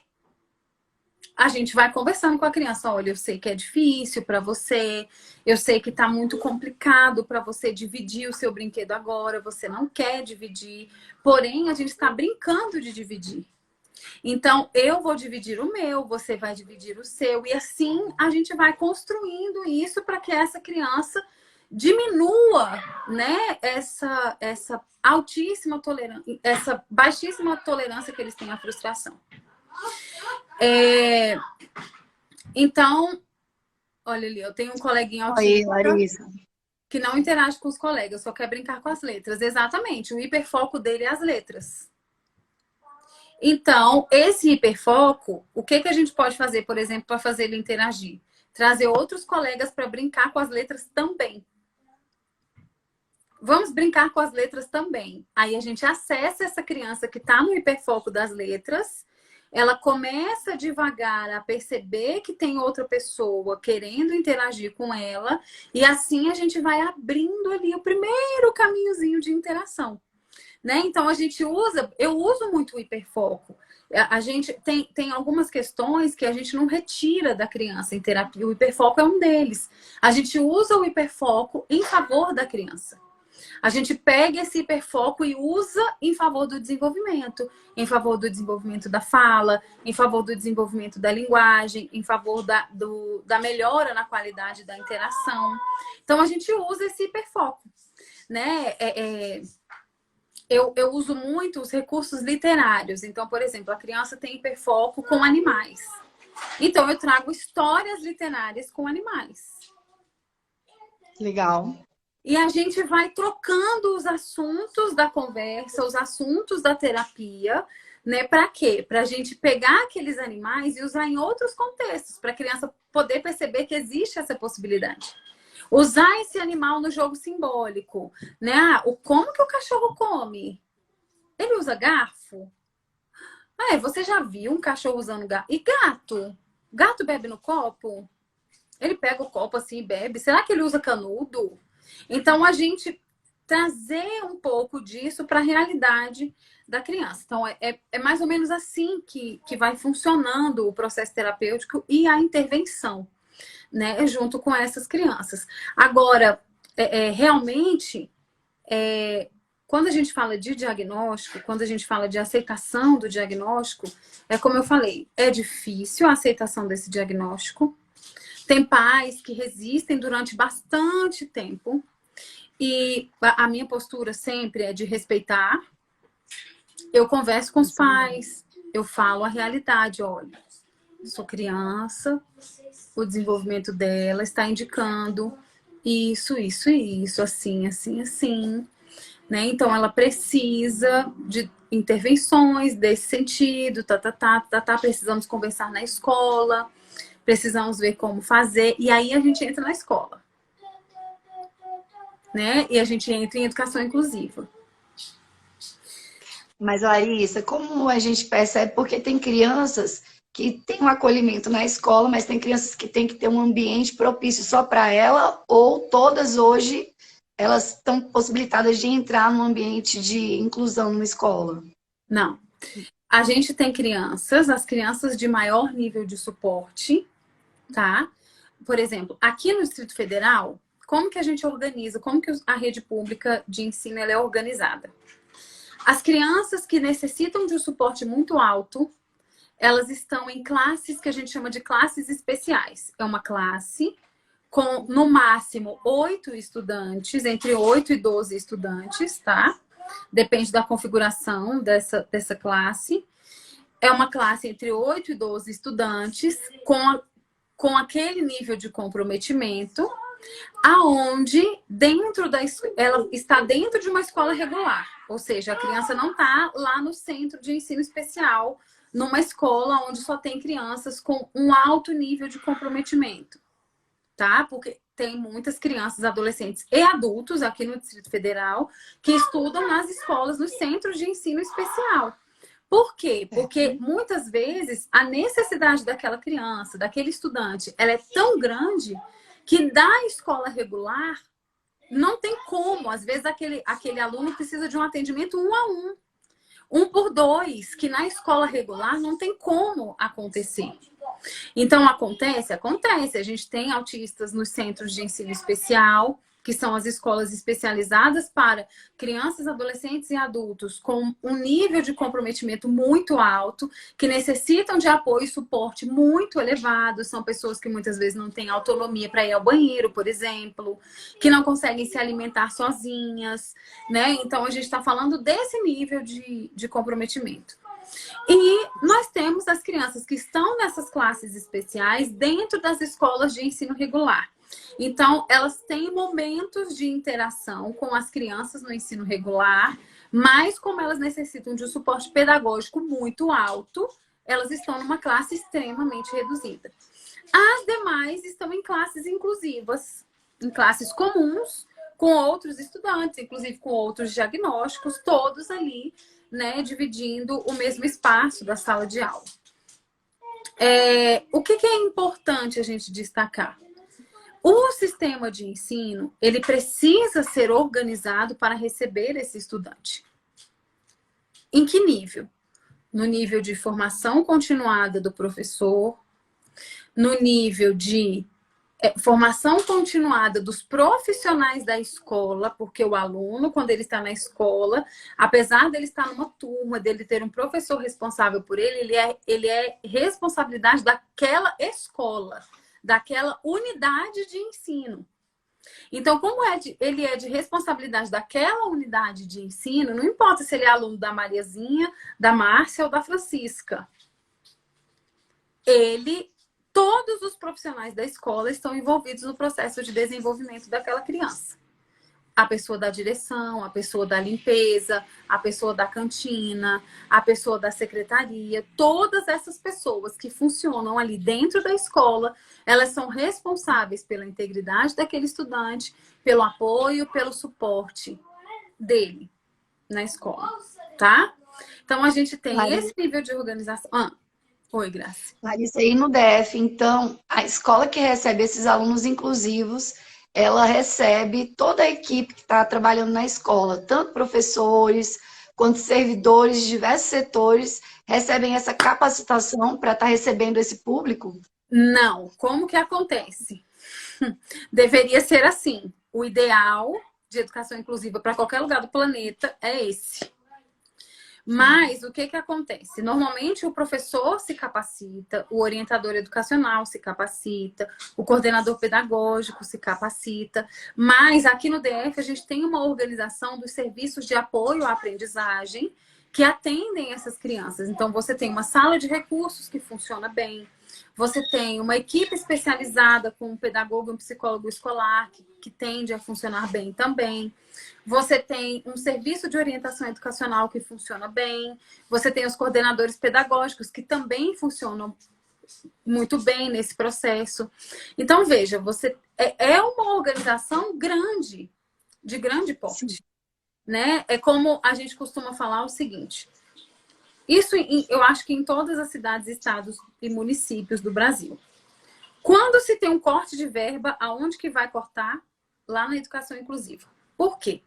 A gente vai conversando com a criança. Olha, eu sei que é difícil para você, eu sei que tá muito complicado para você dividir o seu brinquedo agora, você não quer dividir, porém a gente está brincando de dividir. Então, eu vou dividir o meu, você vai dividir o seu, e assim a gente vai construindo isso para que essa criança diminua, né, essa altíssima tolerância, essa baixíssima tolerância que eles têm à frustração. Então, olha ali, eu tenho um coleguinha autista que não interage com os colegas, só quer brincar com as letras. Exatamente, o hiperfoco dele é as letras. Então, esse hiperfoco, o que a gente pode fazer, por exemplo, para fazer ele interagir? Trazer outros colegas para brincar com as letras também. Vamos brincar com as letras também. Aí a gente acessa essa criança que está no hiperfoco das letras, ela começa devagar a perceber que tem outra pessoa querendo interagir com ela, e assim a gente vai abrindo ali o primeiro caminhozinho de interação, né? Então eu uso muito o hiperfoco. A gente tem algumas questões que a gente não retira da criança em terapia. O hiperfoco é um deles. A gente usa o hiperfoco em favor da criança. A gente pega esse hiperfoco e usa em favor do desenvolvimento. Em favor do desenvolvimento da fala, em favor do desenvolvimento da linguagem, em favor da melhora na qualidade da interação. Então, a gente usa esse hiperfoco, né? Eu uso muito os recursos literários. Então, por exemplo, a criança tem hiperfoco com animais. Então, eu trago histórias literárias com animais. Legal. E a gente vai trocando os assuntos da conversa, os assuntos da terapia, né? Para quê? Para a gente pegar aqueles animais e usar em outros contextos, para a criança poder perceber que existe essa possibilidade. Usar esse animal no jogo simbólico, né? Como que o cachorro come? Ele usa garfo? Você já viu um cachorro usando garfo? E gato? Gato bebe no copo? Ele pega o copo assim e bebe? Será que ele usa canudo? Então, a gente trazer um pouco disso para a realidade da criança. Então, é mais ou menos assim que vai funcionando o processo terapêutico e a intervenção, né, junto com essas crianças. Agora, realmente, quando a gente fala de diagnóstico, quando a gente fala de aceitação do diagnóstico, como eu falei, é difícil a aceitação desse diagnóstico. Tem pais que resistem durante bastante tempo. E a minha postura sempre é de respeitar. Eu converso com os pais, eu falo a realidade. Olha, sou criança, o desenvolvimento dela está indicando isso, assim, assim, assim. Né? Então, ela precisa de intervenções desse sentido, precisamos conversar na escola. Precisamos ver como fazer. E aí a gente entra na escola, né? E a gente entra em educação inclusiva. Mas, Larissa, como a gente percebe, porque tem crianças que têm um acolhimento na escola, mas tem crianças que têm que ter um ambiente propício só para ela, ou todas hoje elas estão possibilitadas de entrar num ambiente de inclusão numa escola? Não. A gente tem crianças, as crianças de maior nível de suporte, tá? Por exemplo, aqui no Distrito Federal, como que a gente organiza? Como que a rede pública de ensino ela é organizada? As crianças que necessitam de um suporte muito alto, elas estão em classes que a gente chama de classes especiais. É uma classe com, no máximo, 8 estudantes, entre 8 e 12 estudantes, tá? Depende da configuração dessa classe. É uma classe entre 8 e 12 estudantes com aquele nível de comprometimento, aonde ela está dentro de uma escola regular. Ou seja, a criança não está lá no centro de ensino especial, numa escola onde só tem crianças com um alto nível de comprometimento, tá? Porque tem muitas crianças, adolescentes e adultos aqui no Distrito Federal que estudam nas escolas, nos centros de ensino especial. Por quê? Porque muitas vezes a necessidade daquela criança, daquele estudante, ela é tão grande que da escola regular não tem como. Às vezes aquele aluno precisa de um atendimento 1 a 1, 1 por 2, que na escola regular não tem como acontecer. Então, acontece. A gente tem autistas nos centros de ensino especial, que são as escolas especializadas para crianças, adolescentes e adultos com um nível de comprometimento muito alto, que necessitam de apoio e suporte muito elevado. São pessoas que muitas vezes não têm autonomia para ir ao banheiro, por exemplo, que não conseguem se alimentar sozinhas, né? Então, a gente está falando desse nível de comprometimento. E nós temos as crianças que estão nessas classes especiais dentro das escolas de ensino regular. Então, elas têm momentos de interação com as crianças no ensino regular, mas como elas necessitam de um suporte pedagógico muito alto, elas estão numa classe extremamente reduzida. As demais estão em classes inclusivas, em classes comuns, com outros estudantes, inclusive com outros diagnósticos, todos ali, né, dividindo o mesmo espaço da sala de aula. O que é importante a gente destacar? O sistema de ensino, ele precisa ser organizado para receber esse estudante. Em que nível? No nível de formação continuada do professor, no nível de formação continuada dos profissionais da escola, porque o aluno, quando ele está na escola, apesar dele estar numa turma, dele ter um professor responsável por ele, ele é responsabilidade daquela escola, daquela unidade de ensino. Então, como ele é de responsabilidade daquela unidade de ensino, não importa se ele é aluno da Mariazinha, da Márcia ou da Francisca. Todos os profissionais da escola estão envolvidos no processo de desenvolvimento daquela criança. A pessoa da direção, a pessoa da limpeza, a pessoa da cantina, a pessoa da secretaria, todas essas pessoas que funcionam ali dentro da escola, elas são responsáveis pela integridade daquele estudante, pelo apoio, pelo suporte dele na escola, tá? Então, a gente tem esse nível de organização. Oi, Graça. Larissa, aí no DF, então, a escola que recebe esses alunos inclusivos, ela recebe toda a equipe que está trabalhando na escola, tanto professores quanto servidores de diversos setores, recebem essa capacitação para estar recebendo esse público? Não. Como que acontece? Deveria ser assim. O ideal de educação inclusiva para qualquer lugar do planeta é esse. Mas o que acontece? Normalmente o professor se capacita, o orientador educacional se capacita, o coordenador pedagógico se capacita, mas aqui no DF a gente tem uma organização dos serviços de apoio à aprendizagem que atendem essas crianças. Então você tem uma sala de recursos que funciona bem, você tem uma equipe especializada com um pedagogo e um psicólogo escolar que tende a funcionar bem também. Você tem um serviço de orientação educacional que funciona bem. Você tem os coordenadores pedagógicos que também funcionam muito bem nesse processo. Então, veja, é uma organização grande, de grande porte. Né? É como a gente costuma falar o seguinte. Isso eu acho que em todas as cidades, estados e municípios do Brasil. Quando se tem um corte de verba, aonde que vai cortar? Lá na educação inclusiva. Por quê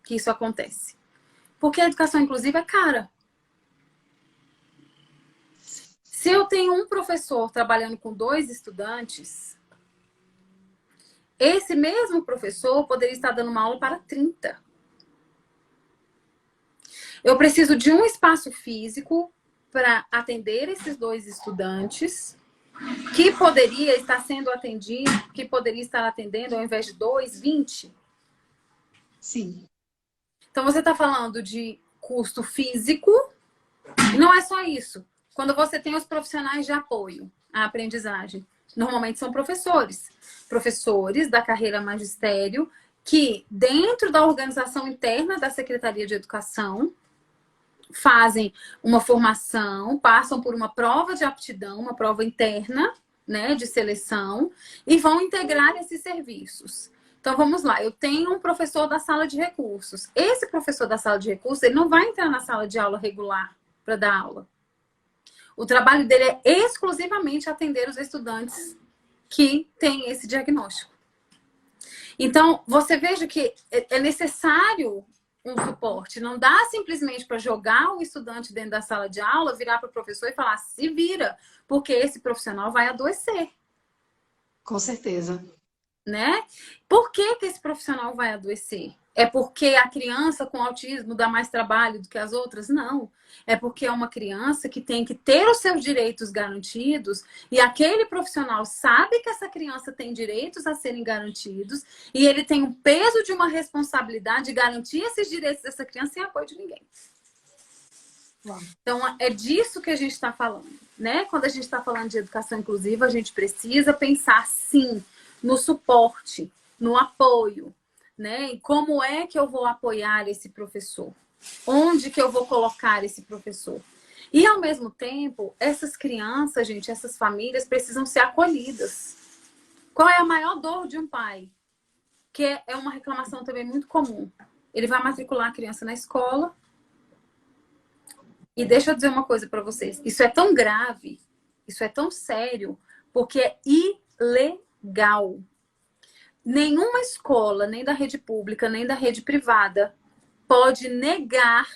que isso acontece? Porque a educação inclusiva é cara. Se eu tenho um professor trabalhando com 2 estudantes, esse mesmo professor poderia estar dando uma aula para 30. Eu preciso de um espaço físico para atender esses 2 estudantes, que poderia estar sendo atendido, que poderia estar atendendo, ao invés de 2, 20. Sim. Então, você está falando de custo físico, e não é só isso. Quando você tem os profissionais de apoio à aprendizagem, normalmente são professores. Professores da carreira magistério, que dentro da organização interna da Secretaria de Educação, fazem uma formação, passam por uma prova de aptidão, uma prova interna, né, de seleção, e vão integrar esses serviços. Então, vamos lá. Eu tenho um professor da sala de recursos. Esse professor da sala de recursos, ele não vai entrar na sala de aula regular para dar aula. O trabalho dele é exclusivamente atender os estudantes que têm esse diagnóstico. Então, você veja que é necessário um suporte. Não dá simplesmente para jogar o estudante dentro da sala de aula, virar para o professor e falar, se vira, porque esse profissional vai adoecer. Com certeza. Né? Por que esse profissional vai adoecer? É porque a criança com autismo dá mais trabalho do que as outras? Não. É porque é uma criança que tem que ter os seus direitos garantidos e aquele profissional sabe que essa criança tem direitos a serem garantidos e ele tem um peso de uma responsabilidade de garantir esses direitos dessa criança sem apoio de ninguém. Então, é disso que a gente está falando, né? Quando a gente está falando de educação inclusiva, a gente precisa pensar, sim, no suporte, no apoio, né? E como é que eu vou apoiar esse professor? Onde que eu vou colocar esse professor? E, ao mesmo tempo, essas crianças, gente, essas famílias precisam ser acolhidas. Qual é a maior dor de um pai? Que é uma reclamação também muito comum. Ele vai matricular a criança na escola. E deixa eu dizer uma coisa para vocês. Isso é tão grave, isso é tão sério, porque é ilegal. Nenhuma escola, nem da rede pública, nem da rede privada, pode negar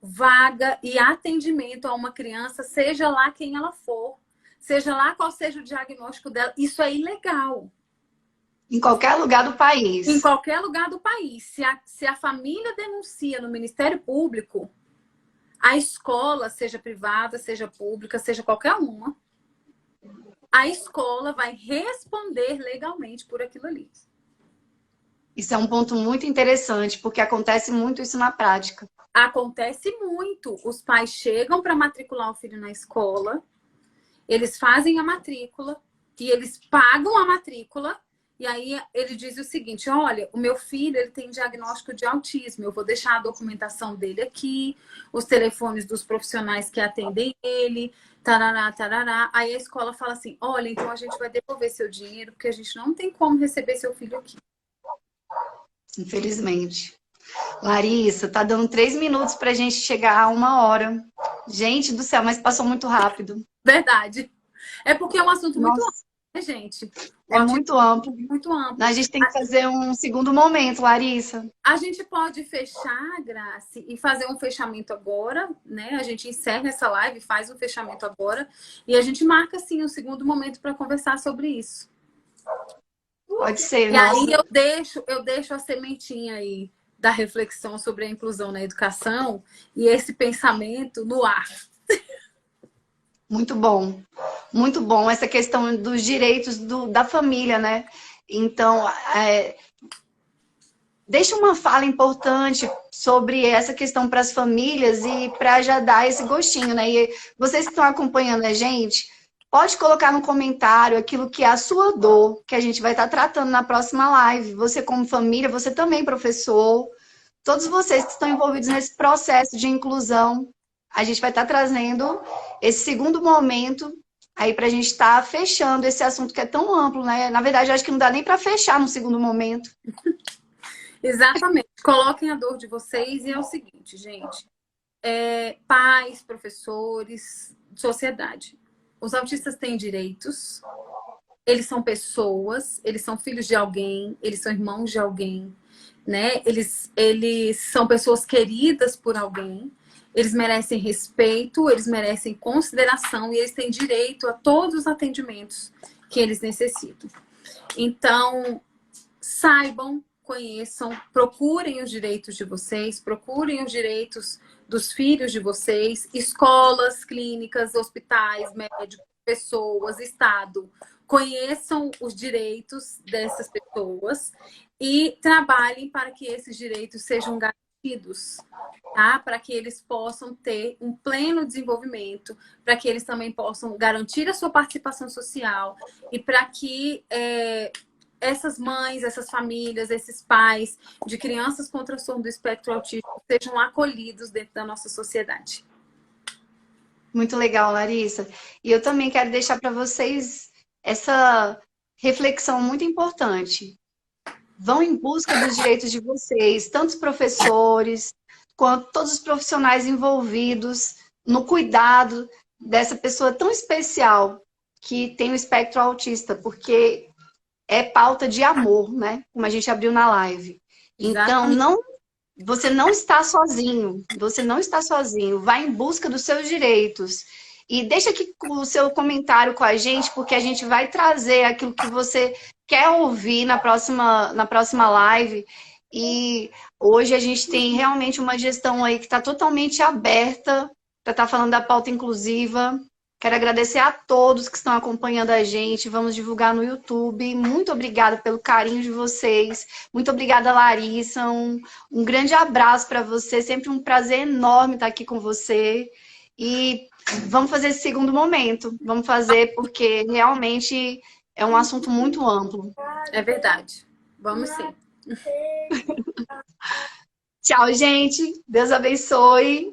vaga e atendimento a uma criança, seja lá quem ela for, seja lá qual seja o diagnóstico dela. Isso é ilegal. Em qualquer lugar do país. Em qualquer lugar do país. Se a família denuncia no Ministério Público, a escola, seja privada, seja pública, seja qualquer uma, a escola vai responder legalmente por aquilo ali. Isso é um ponto muito interessante, porque acontece muito isso na prática. Acontece muito. Os pais chegam para matricular o filho na escola, eles fazem a matrícula e eles pagam a matrícula. E aí ele diz o seguinte: olha, o meu filho ele tem diagnóstico de autismo, eu vou deixar a documentação dele aqui, os telefones dos profissionais que atendem ele, tarará, tarará. Aí a escola fala assim: olha, então a gente vai devolver seu dinheiro, porque a gente não tem como receber seu filho aqui. Infelizmente. Larissa, tá dando 3 minutos pra gente chegar a 1 hora. Gente do céu, mas passou muito rápido. Verdade. É porque é um assunto muito Nossa, amplo, né, gente? é muito amplo. Muito amplo. A gente tem que fazer um segundo momento, Larissa. A gente pode fechar, Grace, e fazer um fechamento agora, né? A gente encerra essa live, faz um fechamento agora e a gente marca, assim, um segundo momento para conversar sobre isso. Pode ser, E nossa. aí eu deixo a sementinha aí da reflexão sobre a inclusão na educação e esse pensamento no ar. Muito bom. Muito bom essa questão dos direitos da família, né? Então, deixa uma fala importante sobre essa questão para as famílias e para já dar esse gostinho, né? E vocês que estão acompanhando a gente, pode colocar no comentário aquilo que é a sua dor, que a gente vai estar tratando na próxima live. Você como família, você também professor, todos vocês que estão envolvidos nesse processo de inclusão, a gente vai estar trazendo esse segundo momento aí para a gente estar fechando esse assunto que é tão amplo, né? Na verdade, eu acho que não dá nem para fechar no segundo momento. Exatamente. Coloquem a dor de vocês e é o seguinte, gente. Pais, professores, sociedade. Os autistas têm direitos, eles são pessoas, eles são filhos de alguém, eles são irmãos de alguém, né? Eles são pessoas queridas por alguém, eles merecem respeito, eles merecem consideração e eles têm direito a todos os atendimentos que eles necessitam. Então, saibam, conheçam, procurem os direitos de vocês, procurem os direitos dos filhos de vocês, escolas, clínicas, hospitais, médicos, pessoas, Estado. Conheçam os direitos dessas pessoas e trabalhem para que esses direitos sejam garantidos, tá? Para que eles possam ter um pleno desenvolvimento, para que eles também possam garantir a sua participação social e para que essas mães, essas famílias, esses pais de crianças com transtorno do espectro autista sejam acolhidos dentro da nossa sociedade. Muito legal, Larissa. E eu também quero deixar para vocês essa reflexão muito importante. Vão em busca dos direitos de vocês, tanto os professores, quanto todos os profissionais envolvidos no cuidado dessa pessoa tão especial que tem o espectro autista, porque é pauta de amor, né? Como a gente abriu na live. Então, você não está sozinho. Você não está sozinho. Vá em busca dos seus direitos. E deixa aqui o seu comentário com a gente, porque a gente vai trazer aquilo que você quer ouvir na próxima live. E hoje a gente tem realmente uma gestão aí que está totalmente aberta para estar falando da pauta inclusiva. Quero agradecer a todos que estão acompanhando a gente. Vamos divulgar no YouTube. Muito obrigada pelo carinho de vocês. Muito obrigada, Larissa. Um grande abraço para você. Sempre um prazer enorme estar aqui com você. E vamos fazer esse segundo momento. Vamos fazer porque realmente é um assunto muito amplo. É verdade. Vamos sim. Tchau, gente. Deus abençoe.